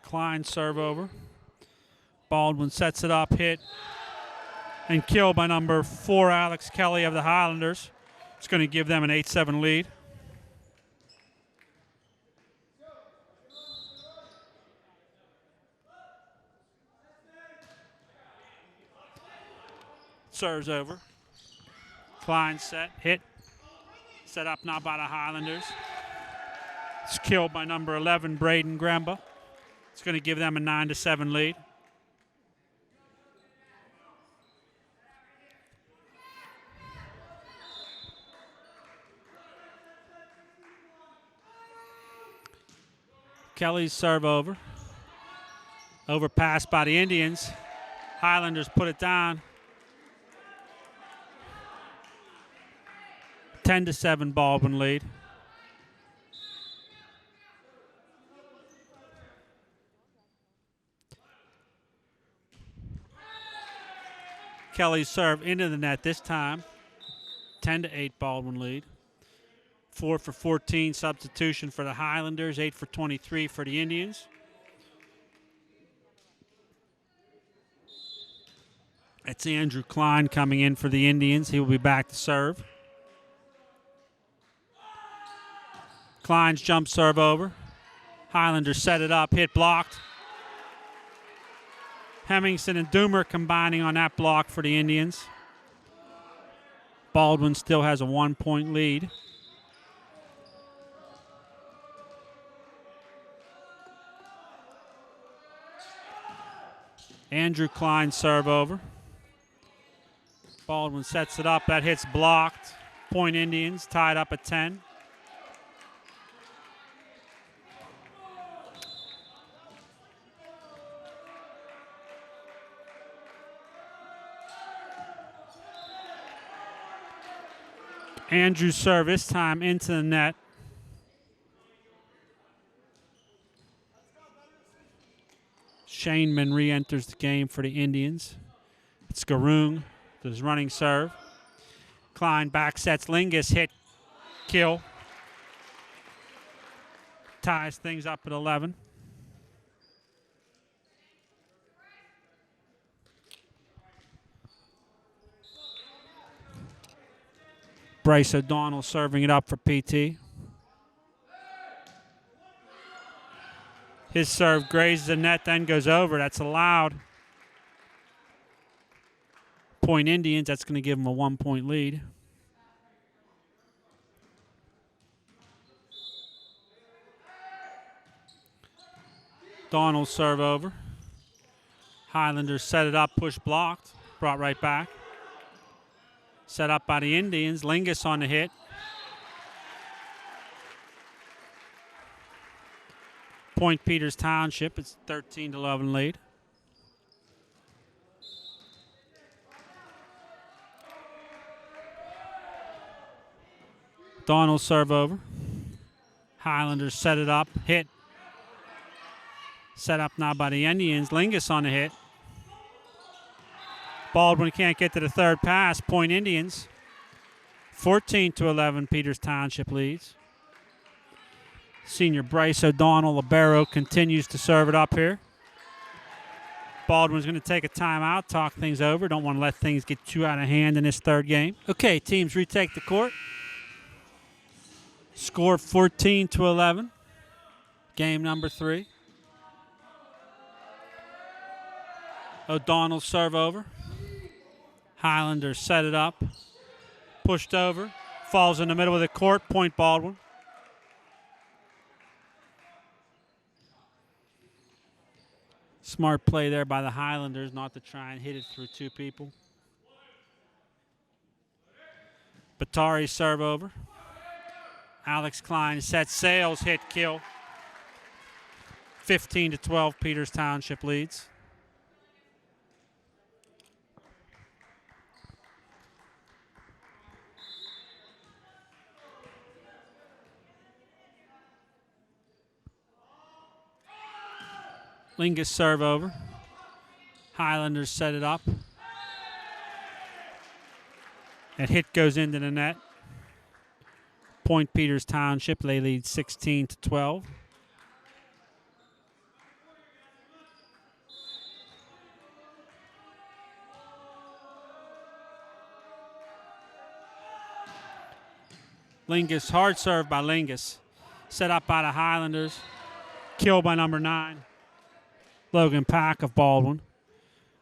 Klein serve over. Baldwin sets it up, hit, and kill by number 4, Alex Kelly of the Highlanders. It's going to give them an 8-7 lead. Serves over. Klein set, hit. Set up now by the Highlanders. It's killed by number 11, Braden Gramba. It's going to give them a 9-7 lead. Kelly's serve over. Overpass by the Indians. Highlanders put it down. 10-7 Baldwin lead. Kelly's serve into the net this time. 10-8 Baldwin lead. 4 for 14 substitution for the Highlanders. 8 for 23 for the Indians. It's Andrew Klein coming in for the Indians. He will be back to serve. Klein's jump serve over. Highlanders set it up, hit blocked. Hemmingson and Doomer combining on that block for the Indians. Baldwin still has a 1-point lead. Andrew Klein serve over. Baldwin sets it up. That hit's blocked. Point Indians tied up at 10. Andrew's serve this time into the net. Shaneman re-enters the game for the Indians. It's Garung, does running serve. Klein back sets Lingus, hit, kill. Ties things up at 11. Bryce O'Donnell serving it up for PT. His serve grazes the net, then goes over. That's allowed. Point Indians, that's going to give them a 1-point lead. Donald serve over. Highlanders set it up, push blocked, brought right back. Set up by the Indians. Lingus on the hit. Point Peters Township. It's 13-11 lead. Donald serve over. Highlanders set it up. Hit. Set up now by the Indians. Lingus on the hit. Baldwin can't get to the third pass. Point Indians. 14-11, Peters Township leads. Senior Bryce O'Donnell, libero, continues to serve it up here. Baldwin's going to take a timeout, talk things over. Don't want to let things get too out of hand in this third game. Okay, teams retake the court. Score 14-11. Game number 3. O'Donnell serve over. Highlanders set it up. Pushed over. Falls in the middle of the court. Point Baldwin. Smart play there by the Highlanders not to try and hit it through 2 people. Batari serve over. Alex Klein sets sails, hit, kill. 15-12, Peters Township leads. Lingus serve over. Highlanders set it up. That hit goes into the net. Point Peters Township, they lead 16-12. Lingus, hard serve by Lingus. Set up by the Highlanders. Killed by number 9. Logan Pack of Baldwin.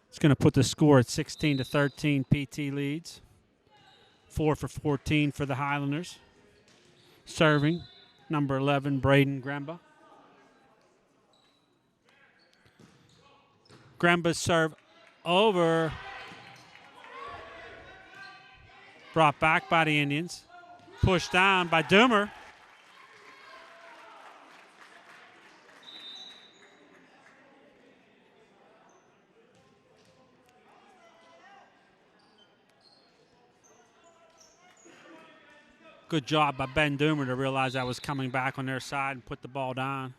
It's going to put the score at 16-13. PT leads. 4 for 14 for the Highlanders. Serving, number 11, Braden Gremba. Gremba's serve over. Brought back by the Indians. Pushed down by Doomer. Good job by Ben Doomer to realize I was coming back on their side and put the ball down.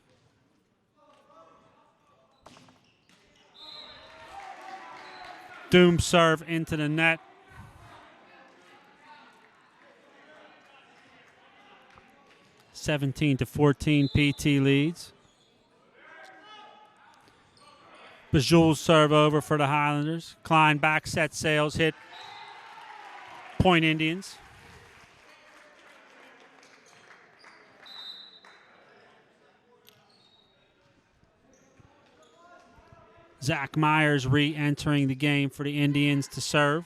Doom serve into the net. (17-14) PT leads. Bajul serve over for the Highlanders. Klein back set sails, hit. Point Indians. Zach Myers re-entering the game for the Indians to serve.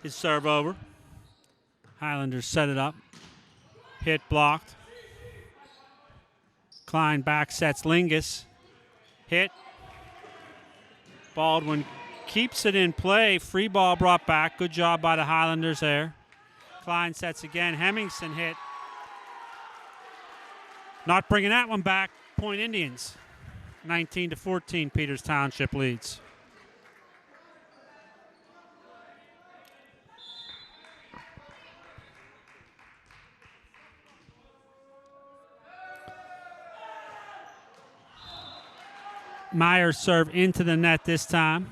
His serve over. Highlanders set it up. Hit blocked. Klein back sets Lingus. Hit. Baldwin keeps it in play. Free ball brought back. Good job by the Highlanders there. Klein sets again. Hemmingson hit. Not bringing that one back. Point Indians. 19-14, Peters Township leads. Myers serve into the net this time.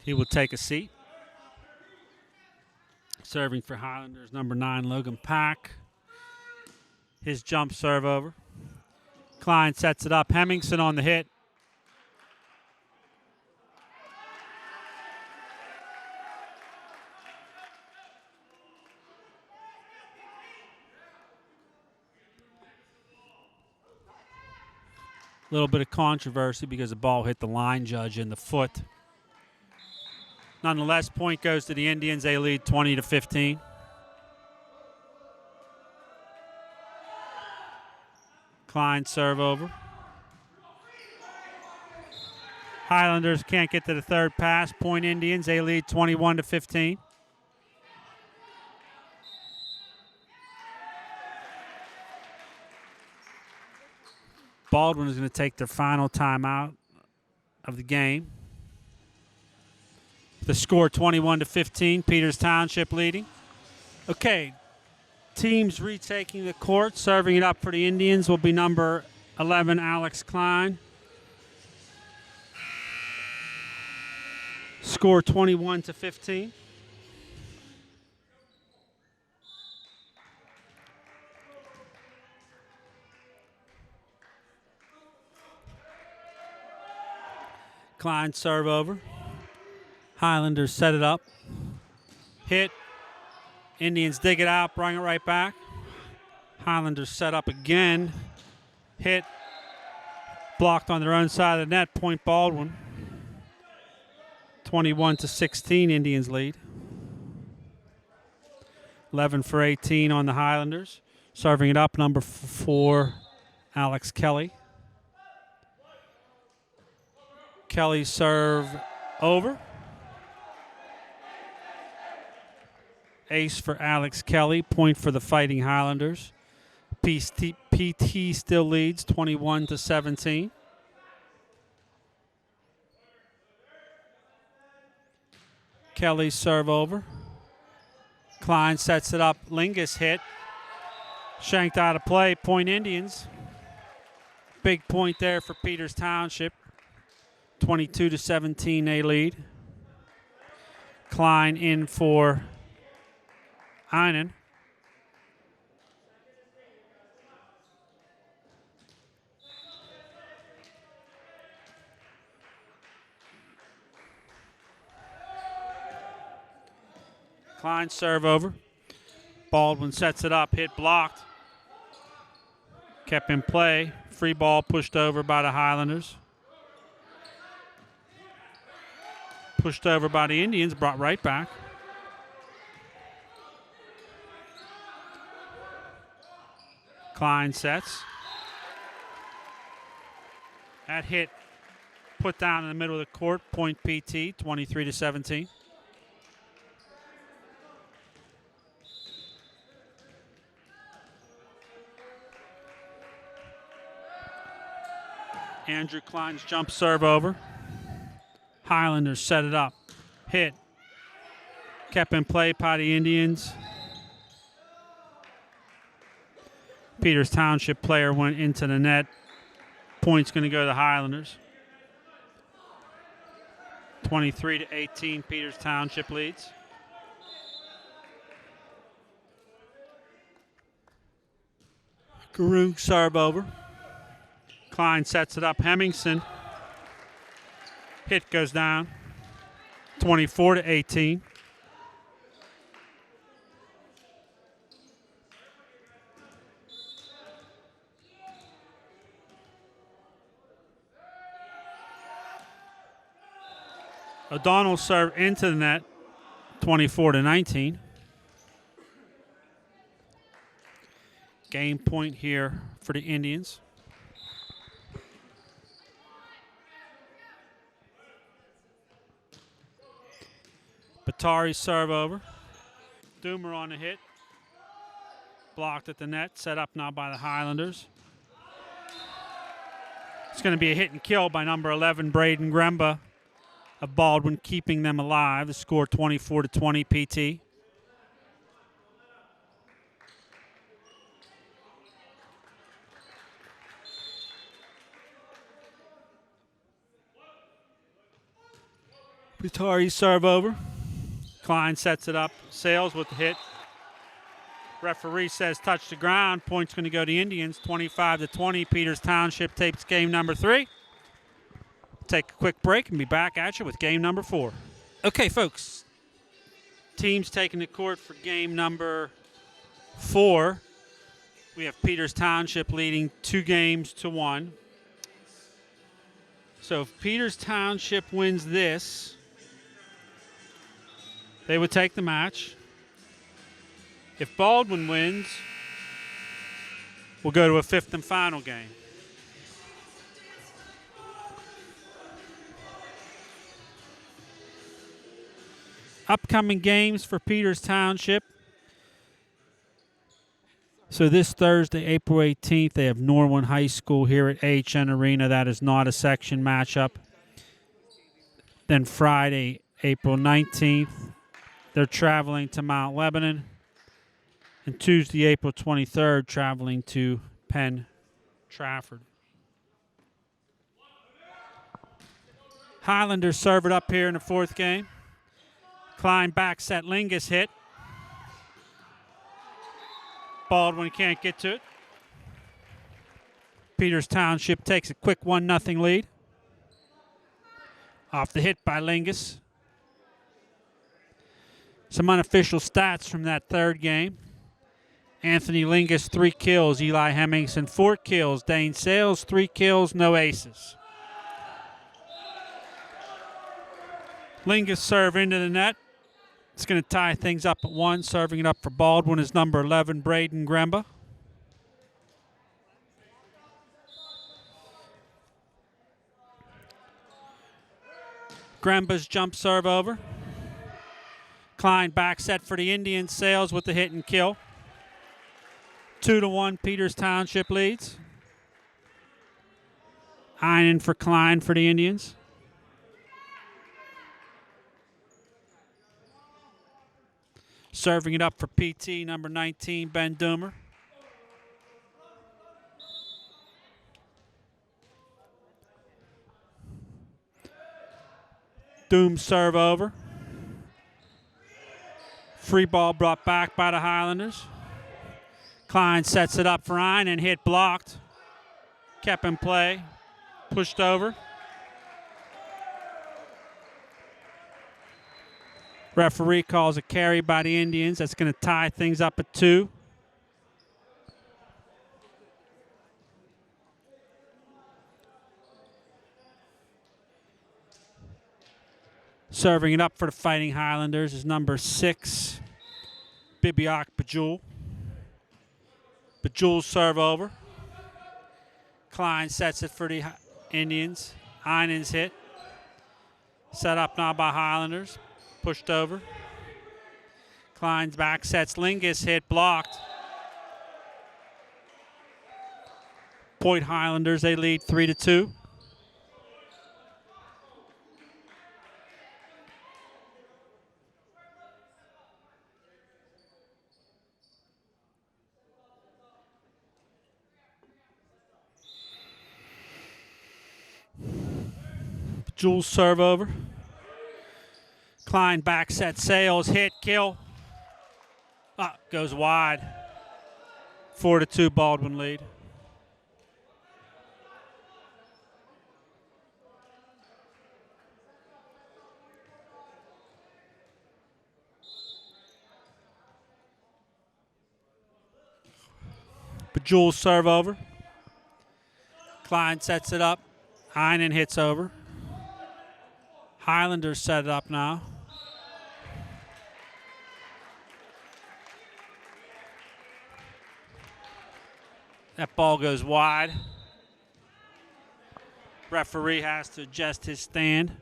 He will take a seat. Serving for Highlanders, number 9, Logan Pack. His jump serve over. Klein sets it up. Hemmingson on the hit. A little bit of controversy because the ball hit the line judge in the foot. Nonetheless, point goes to the Indians. They lead 20-15. Klein serve over. Highlanders can't get to the third pass. Point Indians. They lead 21-15. Baldwin is going to take their final timeout of the game. The score 21-15. Peters Township leading. Okay, teams retaking the court. Serving it up for the Indians will be number 11, Alex Klein. Score 21-15. Klein serve over. Highlanders set it up. Hit. Indians dig it out, bring it right back. Highlanders set up again. Hit. Blocked on their own side of the net. Point Baldwin. 21-16, Indians lead. 11 for 18 on the Highlanders. Serving it up, number 4, Alex Kelly. Kelly serve over. Ace for Alex Kelly. Point for the Fighting Highlanders. PT still leads 21-17. Kelly serve over. Klein sets it up. Lingus hit. Shanked out of play. Point Indians. Big point there for Peters Township. 22-17 they lead. Klein in for Einen. Klein serve over. Baldwin sets it up, hit blocked. Kept in play. Free ball pushed over by the Highlanders. Pushed over by the Indians, brought right back. Klein sets. That hit put down in the middle of the court. Point PT, 23-17. Andrew Klein's jump serve over. Highlanders set it up. Hit. Kept in play by the Indians. Peters Township player went into the net. Point's going to go to the Highlanders. 23-18, Peters Township leads. Garung serve over. Klein sets it up. Hemmingson. Hit goes down. 24-18. O'Donnell serve into the net. 24-19. Game point here for the Indians. Batari serve over. Doomer on the hit. Blocked at the net. Set up now by the Highlanders. It's going to be a hit and kill by number 11, Braden Gremba of Baldwin, keeping them alive. The score 24-20 PT. Batari serve over. Klein sets it up. Sales with the hit. Referee says touch the ground. Point's going to go to Indians, 25-20. Peters Township takes game number 3. Take a quick break and be back at you with game number 4. Okay, folks. Teams taking the court for game number 4. We have Peters Township leading 2-1. So if Peters Township wins this, they would take the match. If Baldwin wins, we'll go to a 5th and final game. Upcoming games for Peters Township. So this Thursday, April 18th, they have Norwin High School here at AHN Arena. That is not a section matchup. Then Friday, April 19th, they're traveling to Mount Lebanon. And Tuesday, April 23rd, traveling to Penn Trafford. Highlanders serve it up here in the 4th game. Klein back set, Lingus hit. Baldwin can't get to it. Peters Township takes a quick 1-0 lead. Off the hit by Lingus. Some unofficial stats from that 3rd game. Anthony Lingus, 3 kills. Eli Hemmingson, 4 kills. Dane Sales, 3 kills, no aces. Lingus serve into the net. It's going to tie things up at 1. Serving it up for Baldwin is number 11, Braden Gremba. Gremba's jump serve over. Klein back set for the Indians. Sales with the hit and kill. 2-1, Peters Township leads. Einen for Klein for the Indians. Serving it up for PT, number 19, Ben Doomer. Doom serve over. Free ball brought back by the Highlanders. Klein sets it up for Einen and hit blocked. Kept in play. Pushed over. Referee calls a carry by the Indians. That's going to tie things up at 2. Serving it up for the Fighting Highlanders is number 6, Bibiak Bajul. Bajul's serve over. Klein sets it for the Indians. Einen's hit. Set up now by Highlanders. Pushed over. Klein's back sets. Lingus hit, blocked. Point Highlanders, they lead 3-2. Jules serve over. Klein back set, Sales hit, kill. Goes wide. 4-2 Baldwin lead. Jules serve over. Klein sets it up. Einen hits over. Highlanders set it up now. That ball goes wide. Referee has to adjust his stand.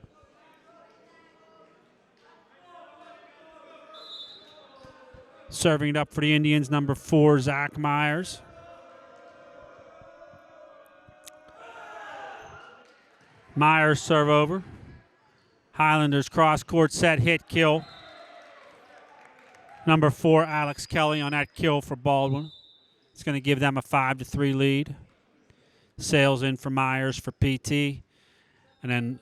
Serving it up for the Indians, number 4, Zach Myers. Myers serve over. Highlanders cross court set, hit, kill. Number 4, Alex Kelly on that kill for Baldwin. It's going to give them a 5-3 lead. Sales in for Myers for PT. And then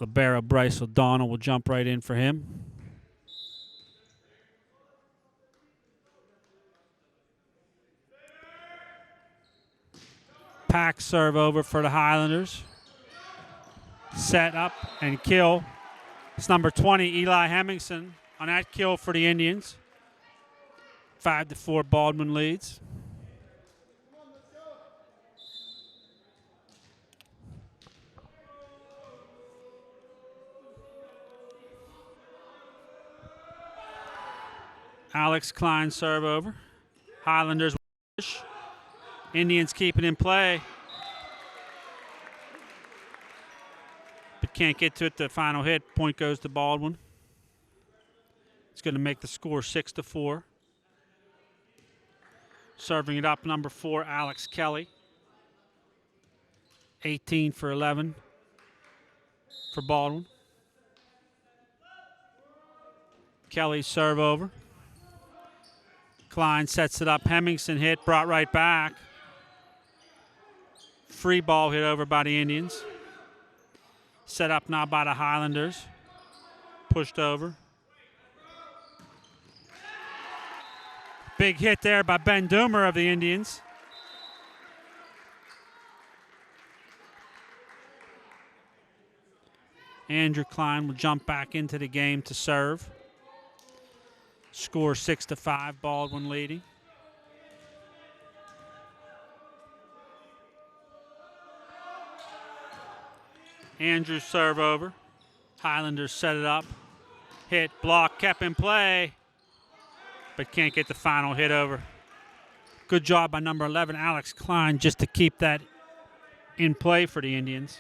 Libero Bryce O'Donnell will jump right in for him. Pack serve over for the Highlanders. Set up and kill. It's number 20, Eli Hemmingson, on that kill for the Indians. 5-4, Baldwin leads. Alex Klein serve over. Highlanders. Indians keep it in play. But can't get to it. The final hit. Point goes to Baldwin. It's going to make the score 6-4. Serving it up, number 4, Alex Kelly. 18 for 11 for Baldwin. Kelly serve over. Klein sets it up. Hemmingson hit, brought right back. Free ball hit over by the Indians. Set up now by the Highlanders. Pushed over. Big hit there by Ben Doomer of the Indians. Andrew Klein will jump back into the game to serve. Score 6-5, Baldwin leading. Andrew serve over. Highlanders set it up. Hit, block, kept in play, but can't get the final hit over. Good job by number 11, Alex Klein, just to keep that in play for the Indians.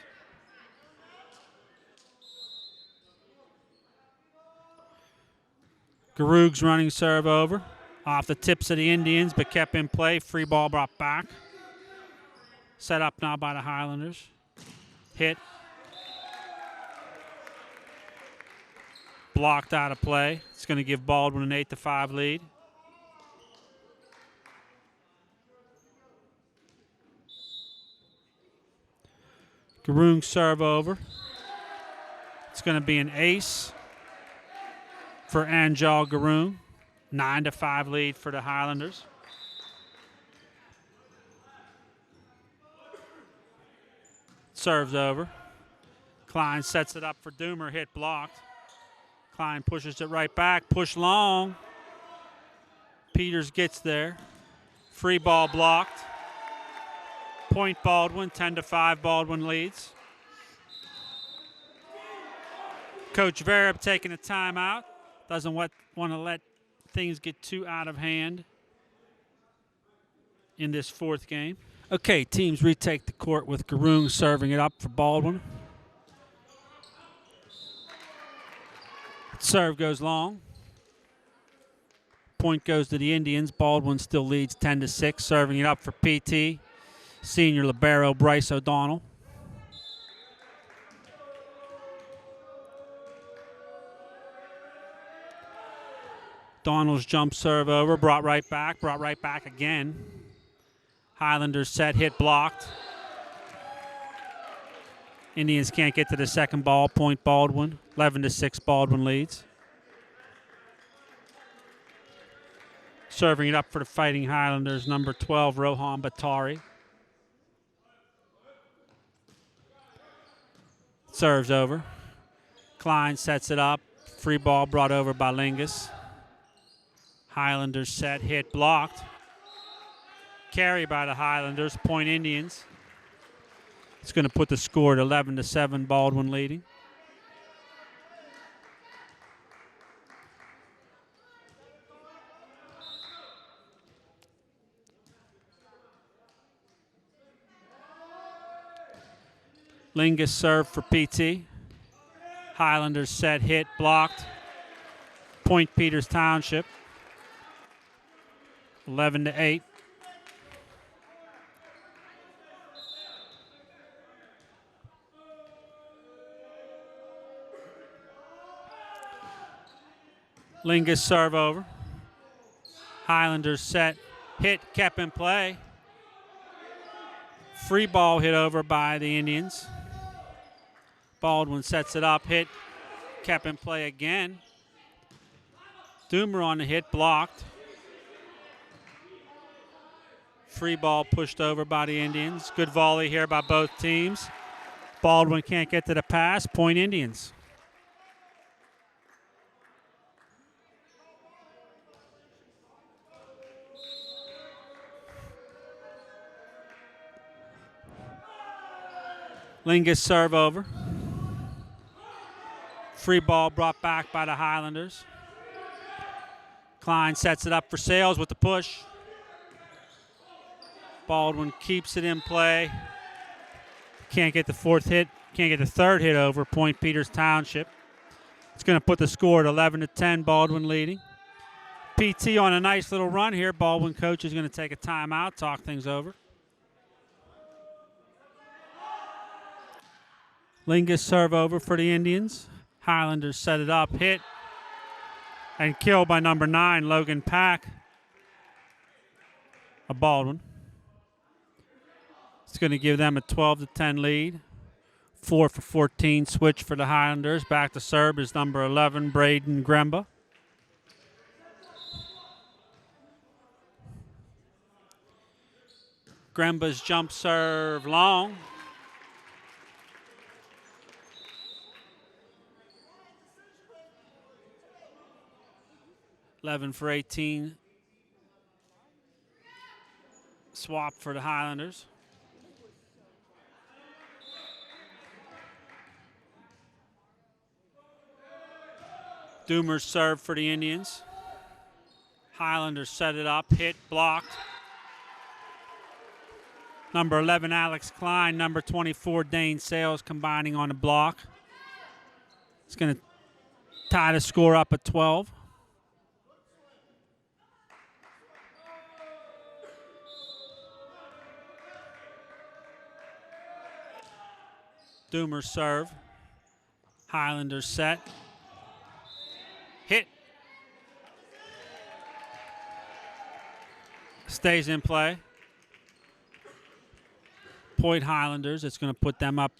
Garug's running serve over. Off the tips of the Indians, but kept in play. Free ball brought back. Set up now by the Highlanders. Hit. Blocked out of play. It's going to give Baldwin an 8-5 lead. Garung serve over. It's going to be an ace for Anjal Garung. 9-5 lead for the Highlanders. Serves over. Klein sets it up for Doomer. Hit blocked. Klein pushes it right back. Push long. Peters gets there. Free ball blocked. Point Baldwin. 10-5 Baldwin leads. Coach Vereb taking a timeout. Doesn't want to let things get too out of hand in this fourth game. Okay, teams retake the court with Garung serving it up for Baldwin. Serve goes long. Point goes to the Indians. Baldwin still leads 10-6. Serving it up for PT. Senior libero Bryce O'Donnell. Donald's jump serve over. Brought right back. Brought right back again. Highlanders set. Hit blocked. Indians can't get to the second ball. Point Baldwin. 11-6 Baldwin leads. Serving it up for the Fighting Highlanders, number 12, Rohan Batari. Serves over. Klein sets it up. Free ball brought over by Lingus. Highlanders set, hit, blocked. Carry by the Highlanders, point Indians. It's going to put the score at 11-7, Baldwin leading. Lingus serve for PT. Highlanders set, hit, blocked. Point Peters Township. 11-8. Lingus serve over. Highlanders set, hit, kept in play. Free ball hit over by the Indians. Baldwin sets it up, hit, kept in play again. Doomer on the hit, blocked. Free ball pushed over by the Indians. Good volley here by both teams. Baldwin can't get to the pass. Point Indians. Lingus serve over. Free ball brought back by the Highlanders. Klein sets it up for Sales with the push. Baldwin keeps it in play. Can't get the third hit over. Point Peters Township. It's going to put the score at 11-10. Baldwin leading. PT on a nice little run here. Baldwin coach is going to take a timeout, talk things over. Lingus serve over for the Indians. Highlanders set it up, hit, and killed by number 9, Logan Pack. A Baldwin. It's going to give them a 12-10 lead. 4 for 14 switch for the Highlanders. Back to serve is number 11, Braden Gremba. Gremba's jump serve long. 11 for 18. Swap for the Highlanders. Doomer's serve for the Indians. Highlanders set it up, hit, blocked. Number 11, Alex Klein. Number 24, Dane Sales combining on the block. It's going to tie the score up at 12. Doomer serve. Highlanders set. Hit. Stays in play. Point Highlanders. It's going to put them up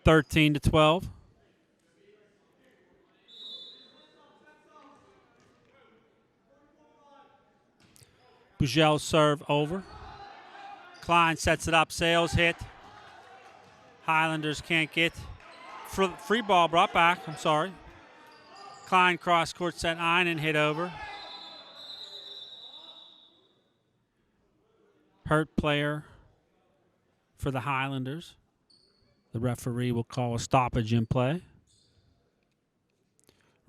13-12. Bugel serve over. Klein sets it up. Sales hit. Highlanders can't get. Free ball brought back. I'm sorry. Klein cross court set and hit over. Hurt player for the Highlanders. The referee will call a stoppage in play.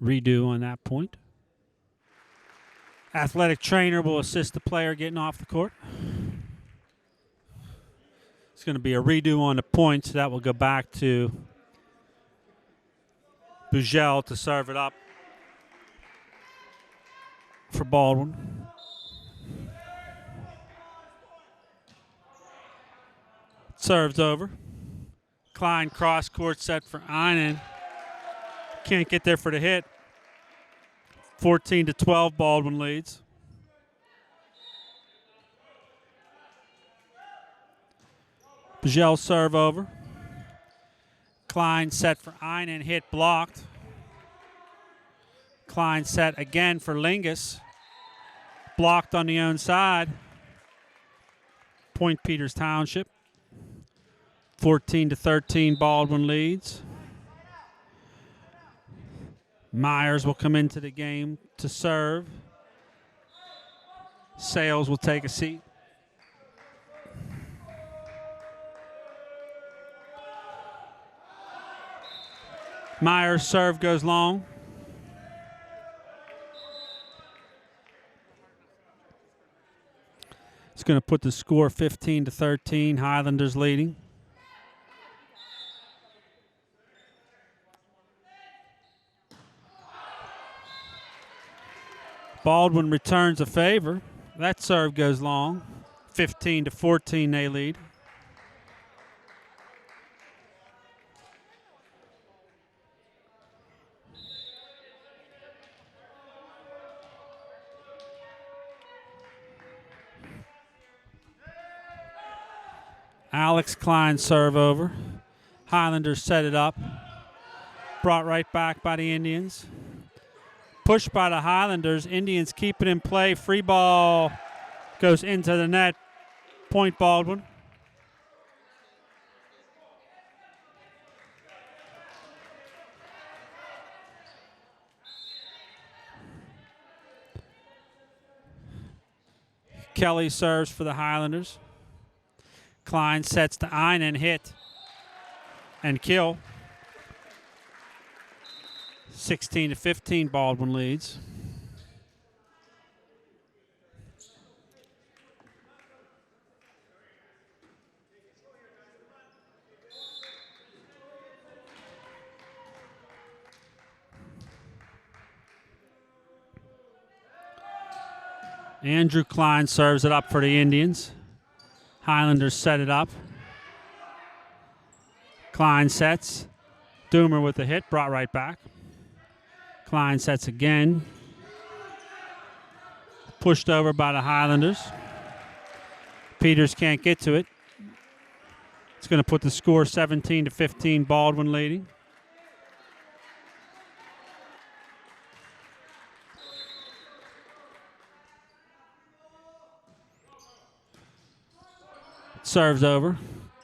Redo on that point. Athletic trainer will assist the player getting off the court. It's going to be a redo on the points. That will go back to Bugel to serve it up for Baldwin. Serves over. Klein cross court set for Einen. Can't get there for the hit. 14-12, Baldwin leads. Bugel serve over. Klein set for Einen, hit blocked. Klein set again for Lingus. Blocked on the own side. Point Peters Township. 14-13, Baldwin leads. Myers will come into the game to serve. Sales will take a seat. Myers' serve goes long. It's going to put the score 15-13, Highlanders leading. Baldwin returns a favor. That serve goes long. 15-14, they lead. Alex Klein serve over. Highlanders set it up. Brought right back by the Indians. Pushed by the Highlanders. Indians keep it in play. Free ball goes into the net. Point Baldwin. Kelly serves for the Highlanders. Klein sets to Einen, hit and kill. 16-15, Baldwin leads. Andrew Klein serves it up for the Indians. Highlanders set it up. Klein sets. Doomer with the hit, brought right back. Klein sets again. Pushed over by the Highlanders. Peters can't get to it. It's going to put the score 17-15, Baldwin leading. Serves over.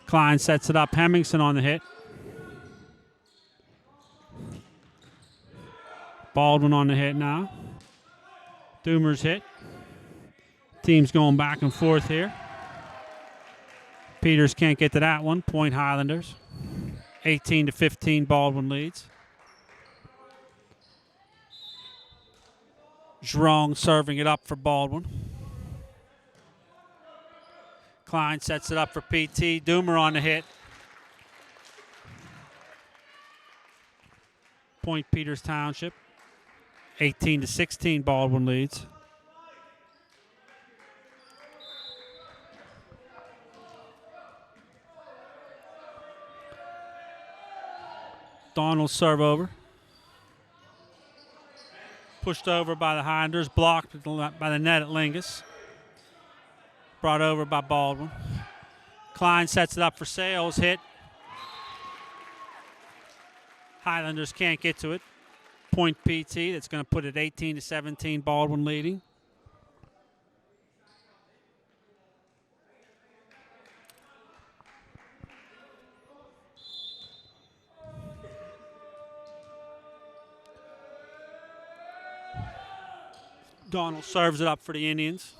Klein sets it up. Hemmingson on the hit. Baldwin on the hit now. Doomer's hit. Team's going back and forth here. Peters can't get to that one. Point Highlanders. 18-15, Baldwin leads. Zhrong serving it up for Baldwin. Klein sets it up for PT. Doomer on the hit. Point Peters Township. 18-16, Baldwin leads. Donald serve over. Pushed over by the Highlanders. Blocked by the net at Lingus. Brought over by Baldwin. Klein sets it up for Sales. Hit. Highlanders can't get to it. Point PT. That's going to put it 18-17. Baldwin leading. Donald serves it up for the Indians.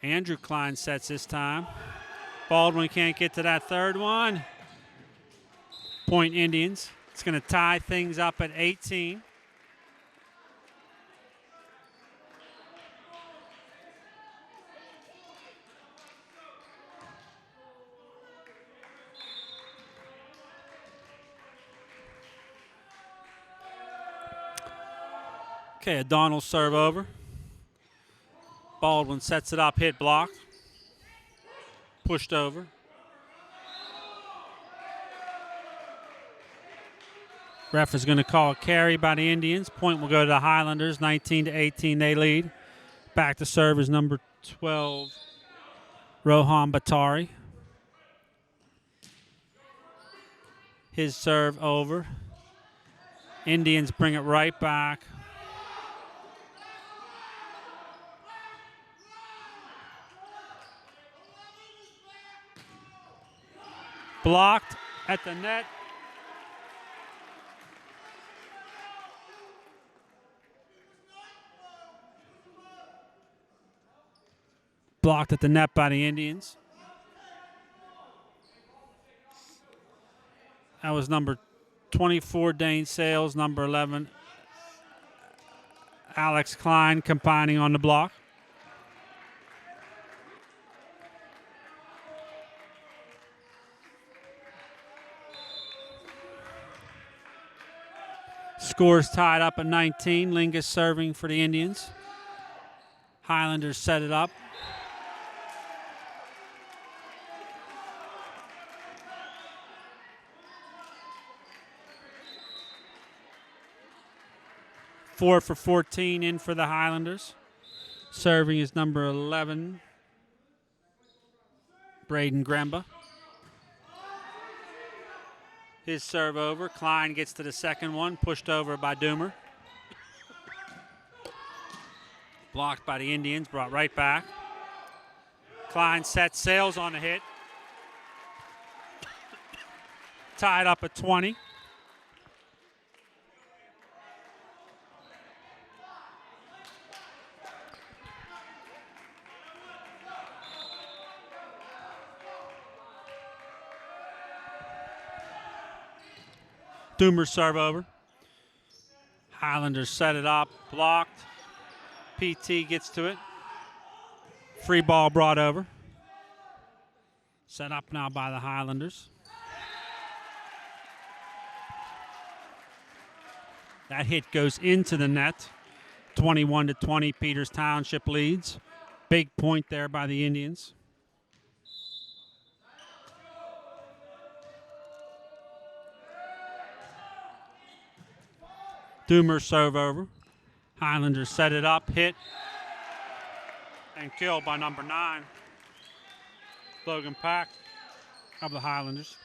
Andrew Klein sets this time. Baldwin can't get to that third one. Point Indians. It's going to tie things up at 18. Okay, a Donald serve over. Baldwin sets it up, hit blocked. Pushed over. Ref is going to call a carry by the Indians. Point will go to the Highlanders, 19-18 they lead. Back to serve is number 12, Rohan Batari. His serve over. Indians bring it right back. Blocked at the net. Blocked at the net by the Indians. That was number 24, Dane Sales, number 11, Alex Klein combining on the block. Scores tied up at 19. Lingus serving for the Indians. Highlanders set it up. Four for 14 in for the Highlanders. Serving is number 11, Braden Gremba. His serve over. Klein gets to the second one, pushed over by Doomer. Blocked by the Indians, brought right back. Klein sets sails on the hit. Tied up at 20. Doomer serve over. Highlanders set it up, blocked. PT gets to it. Free ball brought over. Set up now by the Highlanders. That hit goes into the net. 21-20, Peters Township leads. Big point there by the Indians. Doomer serve over. Highlanders set it up, hit, and killed by number 9, Logan Pack of the Highlanders.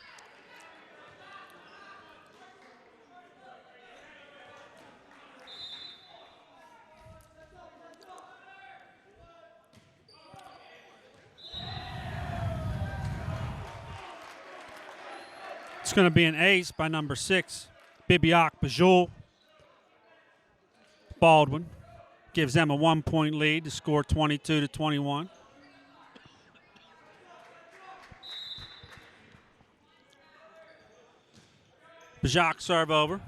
It's going to be an ace by number 6, Bibiak Bajul. Baldwin gives them a 1-point lead to score 22-21. Bajak serve over.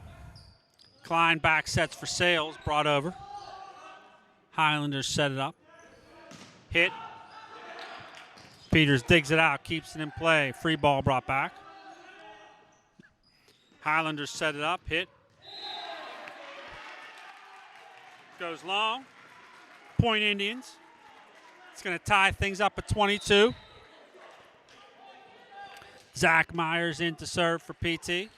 Klein back sets for Sales, brought over. Highlanders set it up. Hit. Peters digs it out, keeps it in play. Free ball brought back. Highlanders set it up, hit. Goes long. Point Indians. It's going to tie things up at 22. Zach Myers in to serve for PT.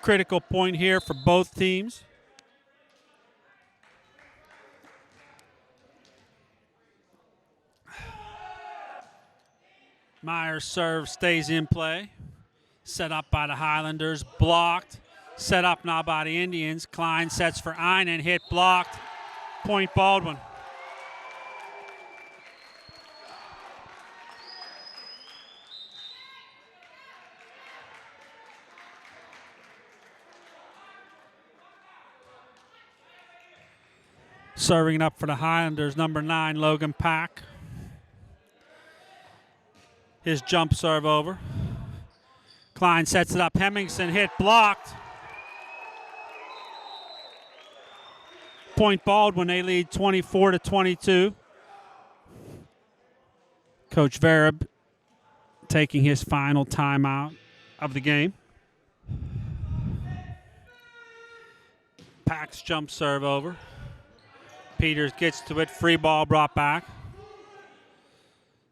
Critical point here for both teams. Myers' serve stays in play. Set up by the Highlanders, blocked. Set up now by the Indians. Klein sets for Einen, hit, blocked. Point Baldwin. Serving it up for the Highlanders, number 9, Logan Pack. His jump serve over. Klein sets it up. Hemmingson hit, blocked. Point Baldwin, they lead 24-22. Coach Vereb taking his final timeout of the game. Pack's jump serve over. Peters gets to it. Free ball brought back.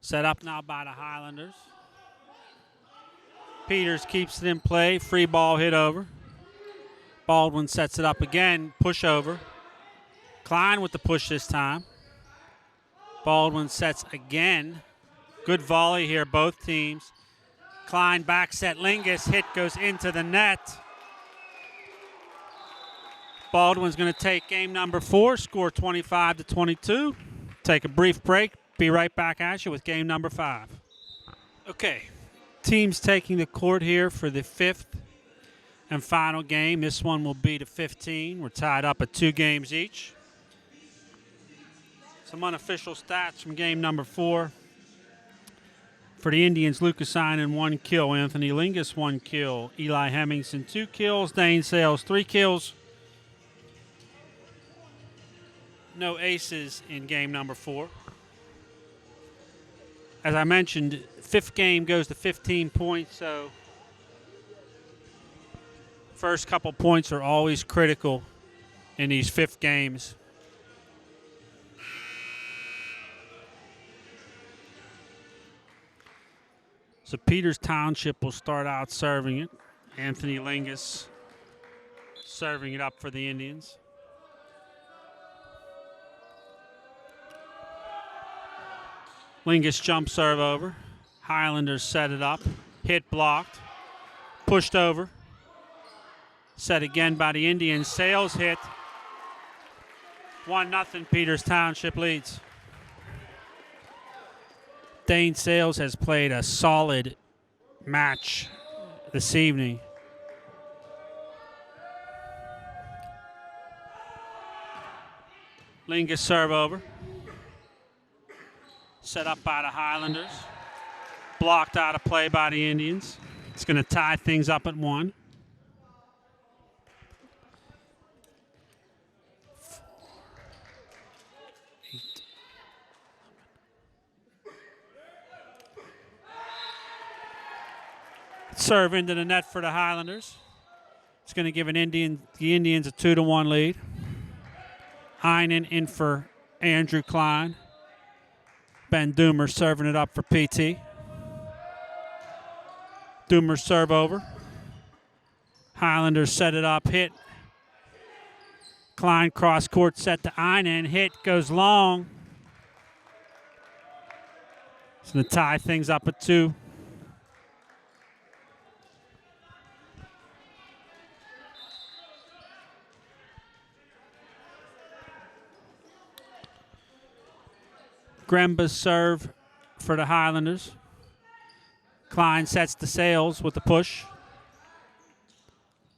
Set up now by the Highlanders. Peters keeps it in play. Free ball hit over. Baldwin sets it up again. Push over. Klein with the push this time. Baldwin sets again. Good volley here, both teams. Klein back set. Lingus hit goes into the net. Baldwin's going to take game number 4, score 25-22. Take a brief break. Be right back at you with game number 5. Okay, teams taking the court here for the 5th and final game. This one will be to 15. We're tied up at 2 games each. Some unofficial stats from game number 4. For the Indians, Lucas Einen 1 kill. Anthony Lingus 1 kill. Eli Hemmingson 2 kills. Dane Sales 3 kills. No aces in game number 4. As I mentioned, 5th game goes to 15 points, so first couple points are always critical in these 5th games. So Peters Township will start out serving it. Anthony Lingus serving it up for the Indians. Lingus jump serve over. Highlanders set it up. Hit blocked. Pushed over. Set again by the Indians. Sales hit. 1-0 Peters Township leads. Dane Sales has played a solid match this evening. Lingus serve over. Set up by the Highlanders. Blocked out of play by the Indians. It's going to tie things up at 1. Serve into the net for the Highlanders. It's going to give the Indians a 2-1 lead. Heinen in for Andrew Klein. Ben Doomer serving it up for PT. Doomer serve over. Highlanders set it up, hit. Klein cross court set to Heinen. Hit goes long. It's going to tie things up at 2. Gremba's serve for the Highlanders. Klein sets the Sales with the push.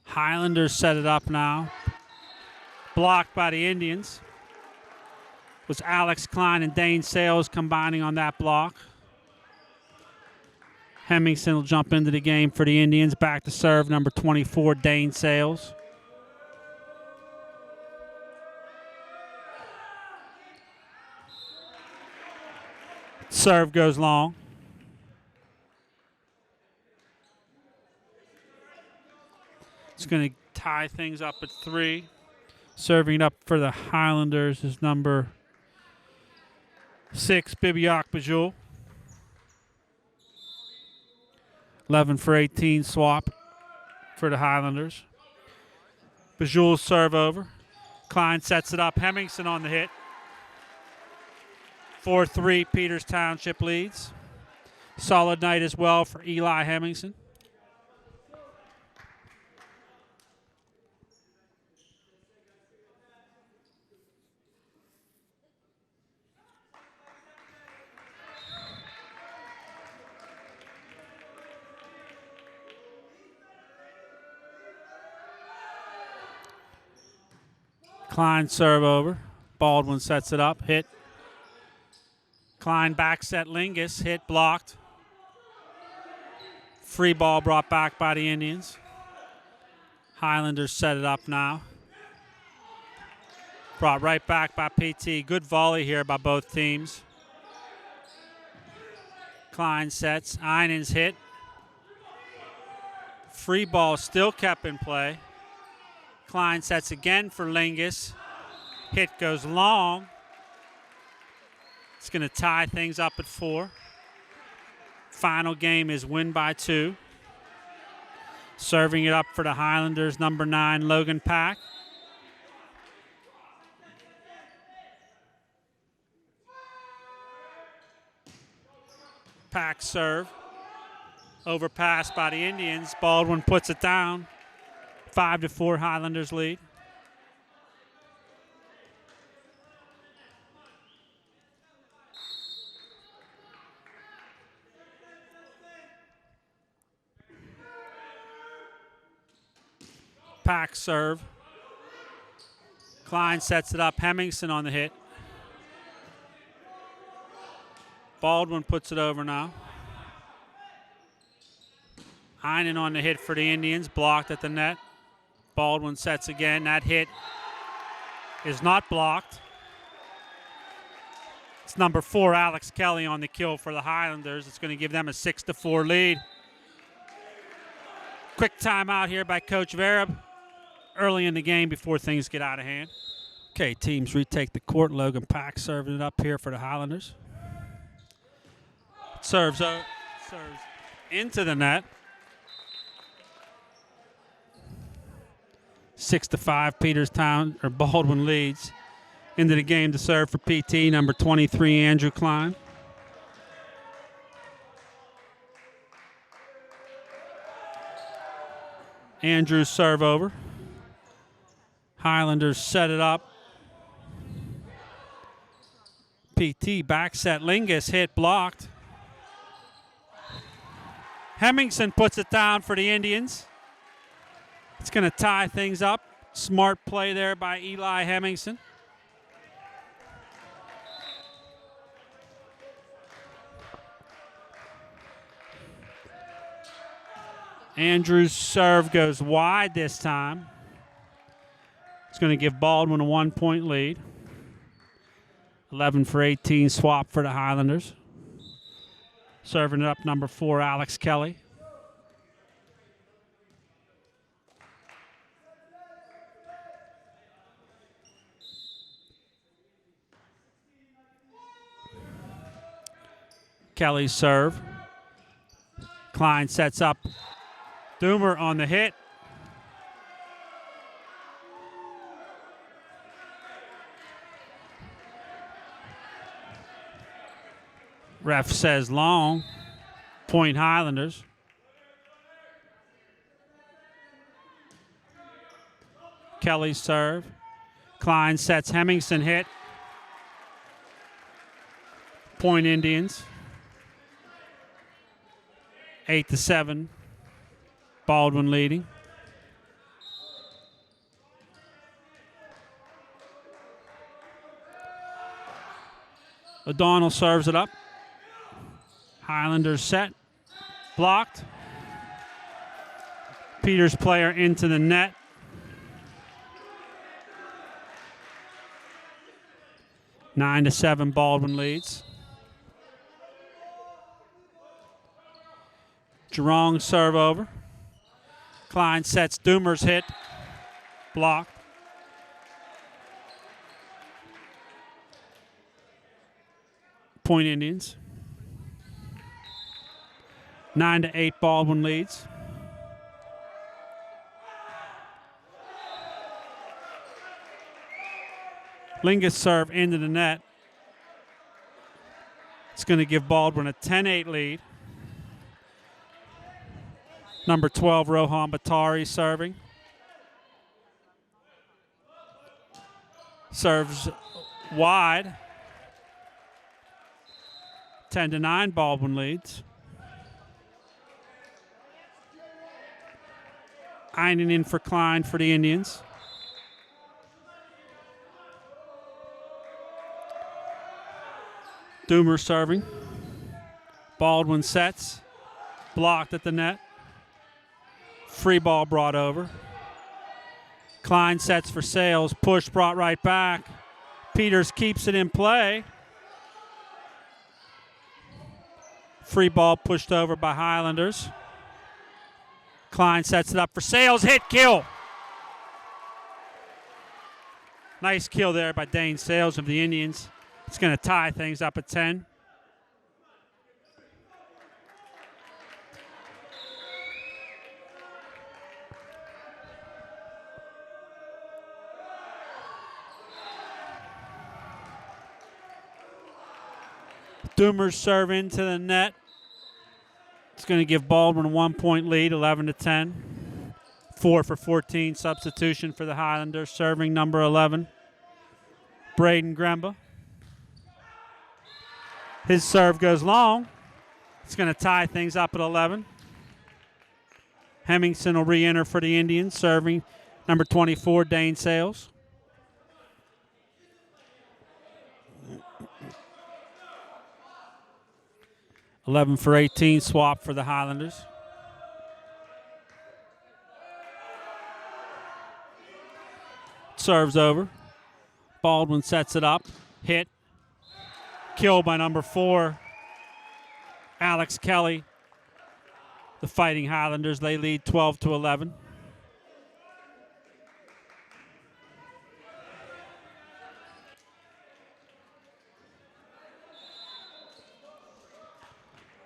Highlanders set it up now. Blocked by the Indians. It was Alex Klein and Dane Sales combining on that block. Hemmingson will jump into the game for the Indians. Back to serve, number 24, Dane Sales. Serve goes long. It's going to tie things up at 3. Serving up for the Highlanders is number 6, Bibiak Bajul. 11 for 18 swap for the Highlanders. Bajul serve over. Klein sets it up. Hemmingson on the hit. 4-3 Peters Township leads. Solid night as well for Eli Hemmingson. Klein serve over. Baldwin sets it up. Hit. Klein back set Lingus. Hit blocked. Free ball brought back by the Indians. Highlanders set it up now. Brought right back by PT. Good volley here by both teams. Klein sets. Einen's hit. Free ball still kept in play. Klein sets again for Lingus. Hit goes long. It's going to tie things up at 4. Final game is win by 2. Serving it up for the Highlanders, number 9, Logan Pack. Pack serve. Overpass by the Indians. Baldwin puts it down. 5-4 Highlanders lead. Pack serve. Klein sets it up. Hemmingson on the hit. Baldwin puts it over now. Heinen on the hit for the Indians. Blocked at the net. Baldwin sets again. That hit is not blocked. It's number 4, Alex Kelly, on the kill for the Highlanders. It's going to give them a 6-4 lead. Quick timeout here by Coach Vereb early in the game before things get out of hand. Okay, teams retake the court. Logan Pack serving it up here for the Highlanders. Serves into the net. 6-5 Peterstown, or Baldwin leads. Into the game to serve for PT, number 23, Andrew Klein. Andrews serve over. Highlanders set it up. PT back set. Lingus hit, blocked. Hemmingson puts it down for the Indians. It's going to tie things up. Smart play there by Eli Hemmingson. Andrews' serve goes wide this time. It's going to give Baldwin a 1-point lead. 11 for 18 swap for the Highlanders. Serving it up, number 4, Alex Kelly. Kelly's serve. Klein sets up. Doomer on the hit. Ref says long. Point Highlanders. Kelly's serve. Klein sets. Hemmingson hit. Point Indians. 8-7. Baldwin leading. O'Donnell serves it up. Highlanders set. Blocked. Peters player into the net. 9-7, Baldwin leads. Jerong serve over. Klein sets. Doomer's hit. Blocked. Point Indians. 9-8, Baldwin leads. Lingus serve into the net. It's going to give Baldwin a 10-8 lead. Number 12, Rohan Batari serving. Serves wide. 10-9, Baldwin leads. Einen in for Klein for the Indians. Doomer serving. Baldwin sets. Blocked at the net. Free ball brought over. Klein sets for Sales. Push brought right back. Peters keeps it in play. Free ball pushed over by Highlanders. Klein sets it up for Sales. Hit, kill. Nice kill there by Dane Sales of the Indians. It's going to tie things up at 10. Doomer's serve into the net. It's going to give Baldwin a 1-point lead, 11-10. 4 for 14 substitution for the Highlanders. Serving number 11, Braden Gremba. His serve goes long. It's going to tie things up at 11. Hemmingson will re-enter for the Indians, serving number 24, Dane Sales. $11 for 18 swap for the Highlanders. Serves over. Baldwin sets it up. Hit. Kill by number 4, Alex Kelly. The Fighting Highlanders, they lead 12-11.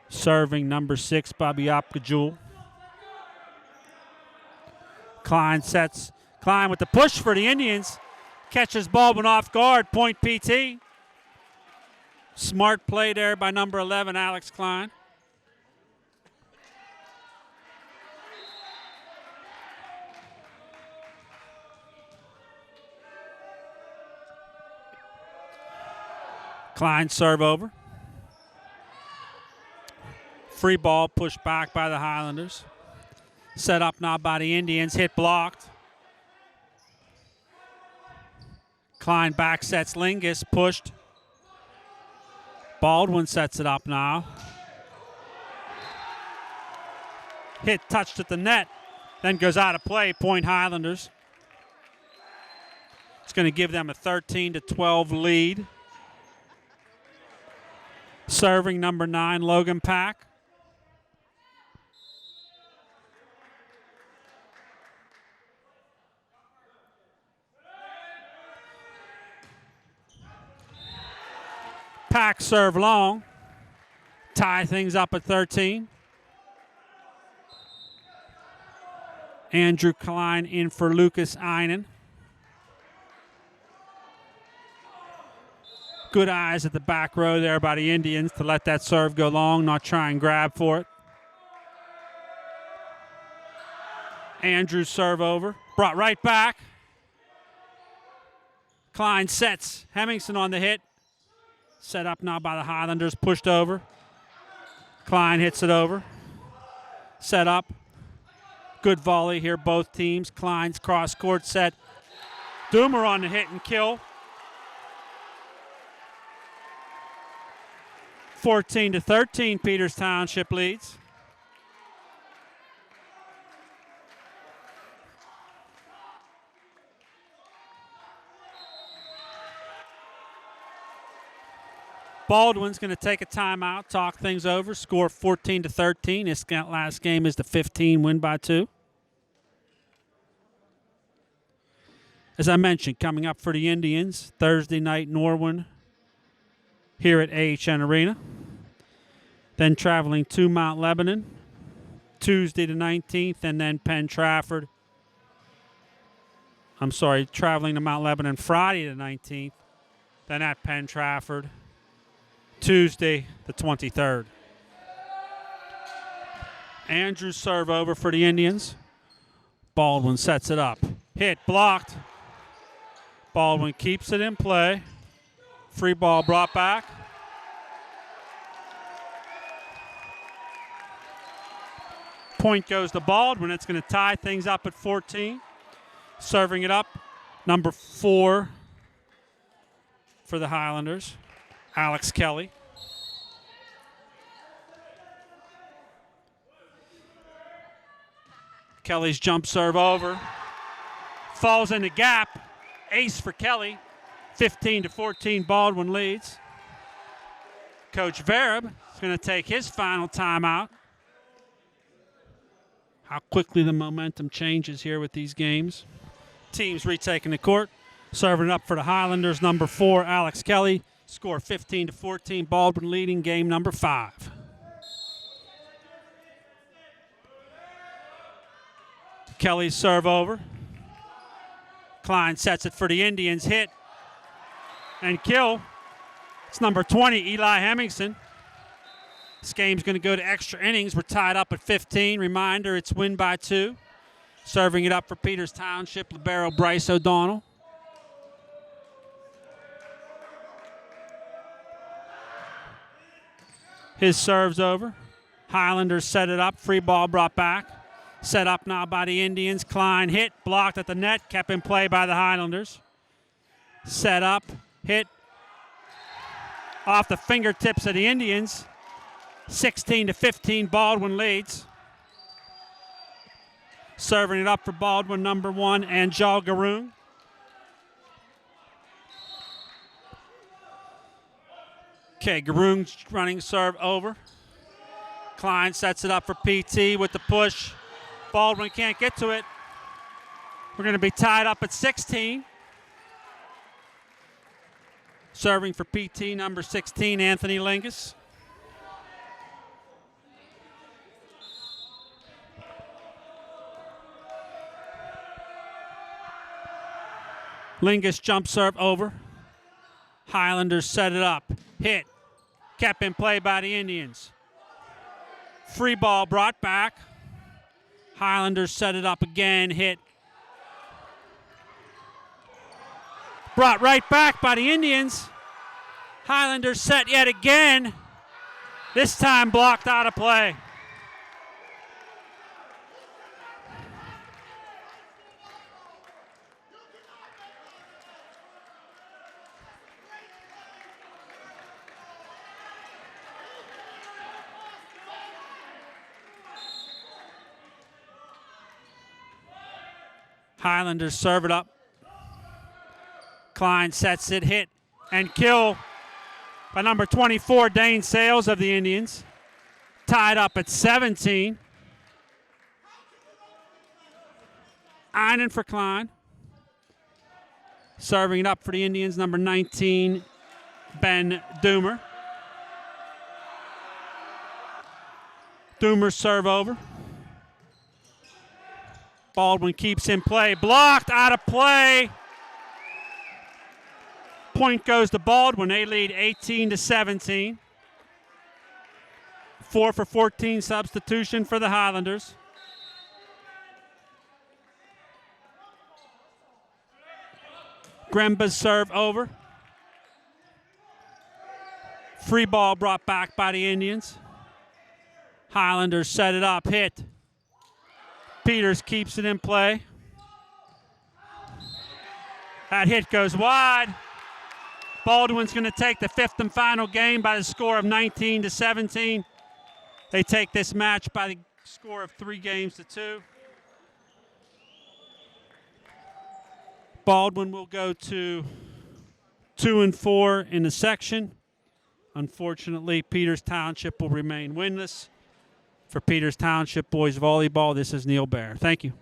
Serving number 6, Bobby Opkajul. Klein sets. Klein with the push for the Indians. Catches Baldwin off guard. Point PT. Smart play there by number 11, Alex Klein. Klein serve over. Free ball pushed back by the Highlanders. Set up now by the Indians. Hit blocked. Klein back sets Lingus. Pushed. Baldwin sets it up now. Hit touched at the net. Then goes out of play. Point Highlanders. It's going to give them a 13-12 lead. Serving number 9, Logan Pack. Pack serve long. Tie things up at 13. Andrew Klein in for Lucas Einen. Good eyes at the back row there by the Indians to let that serve go long, not try and grab for it. Andrew serve over. Brought right back. Klein sets. Hemmingson on the hit. Set up now by the Highlanders. Pushed over. Klein hits it over. Set up. Good volley here, both teams. Klein's cross-court set. Doomer on the hit and kill. 14-13, Peters Township leads. Baldwin's going to take a timeout, talk things over, score 14-13. This last game is the 15 win by 2. As I mentioned, coming up for the Indians, Thursday night, Norwin, here at AHN Arena. Then traveling to Mount Lebanon, Tuesday the 19th, and then Penn Trafford. Traveling to Mount Lebanon Friday the 19th, then at Penn Trafford, Tuesday the 23rd. Andrews serve over for the Indians. Baldwin sets it up. Hit blocked. Baldwin keeps it in play. Free ball brought back. Point goes to Baldwin. It's going to tie things up at 14. Serving it up, number 4 for the Highlanders, Alex Kelly. Kelly's jump serve over. Falls in the gap. Ace for Kelly. 15-14, Baldwin leads. Coach Vereb is going to take his final timeout. How quickly the momentum changes here with these games. Teams retaking the court. Serving up for the Highlanders, number 4, Alex Kelly. Score 15-14, Baldwin leading game number 5. Kelly's serve over. Klein sets it for the Indians. Hit and kill. It's number 20, Eli Hemmingson. This game's going to go to extra innings. We're tied up at 15. Reminder, it's win by 2. Serving it up for Peters Township, libero Bryce O'Donnell. His serve's over. Highlanders set it up. Free ball brought back. Set up now by the Indians. Klein hit, blocked at the net, kept in play by the Highlanders. Set up, hit, off the fingertips of the Indians. 16-15, Baldwin leads. Serving it up for Baldwin, number 1, Angel Garoon. Okay, Garoon's running serve over. Klein sets it up for PT with the push. Baldwin can't get to it. We're going to be tied up at 16. Serving for PT, number 16, Anthony Lingus. Lingus jump serve over. Highlanders set it up. Hit. Kept in play by the Indians. Free ball brought back. Highlanders set it up again. Hit. Brought right back by the Indians. Highlanders set yet again. This time blocked out of play. Highlanders serve it up. Klein sets it, hit, and kill by number 24, Dane Sales of the Indians. Tied up at 17. Einen for Klein. Serving it up for the Indians, number 19, Ben Doomer. Doomer serve over. Baldwin keeps in play. Blocked, out of play. Point goes to Baldwin. They lead 18-17. 4 for 14 substitution for the Highlanders. Gremba's serve over. Free ball brought back by the Indians. Highlanders set it up, hit. Peters keeps it in play. That hit goes wide. Baldwin's going to take the fifth and final game by the score of 19-17. They take this match by the score of 3-2. Baldwin will go to 2-4 in the section. Unfortunately, Peters Township will remain winless. For Peters Township Boys Volleyball, this is Neil Baer. Thank you.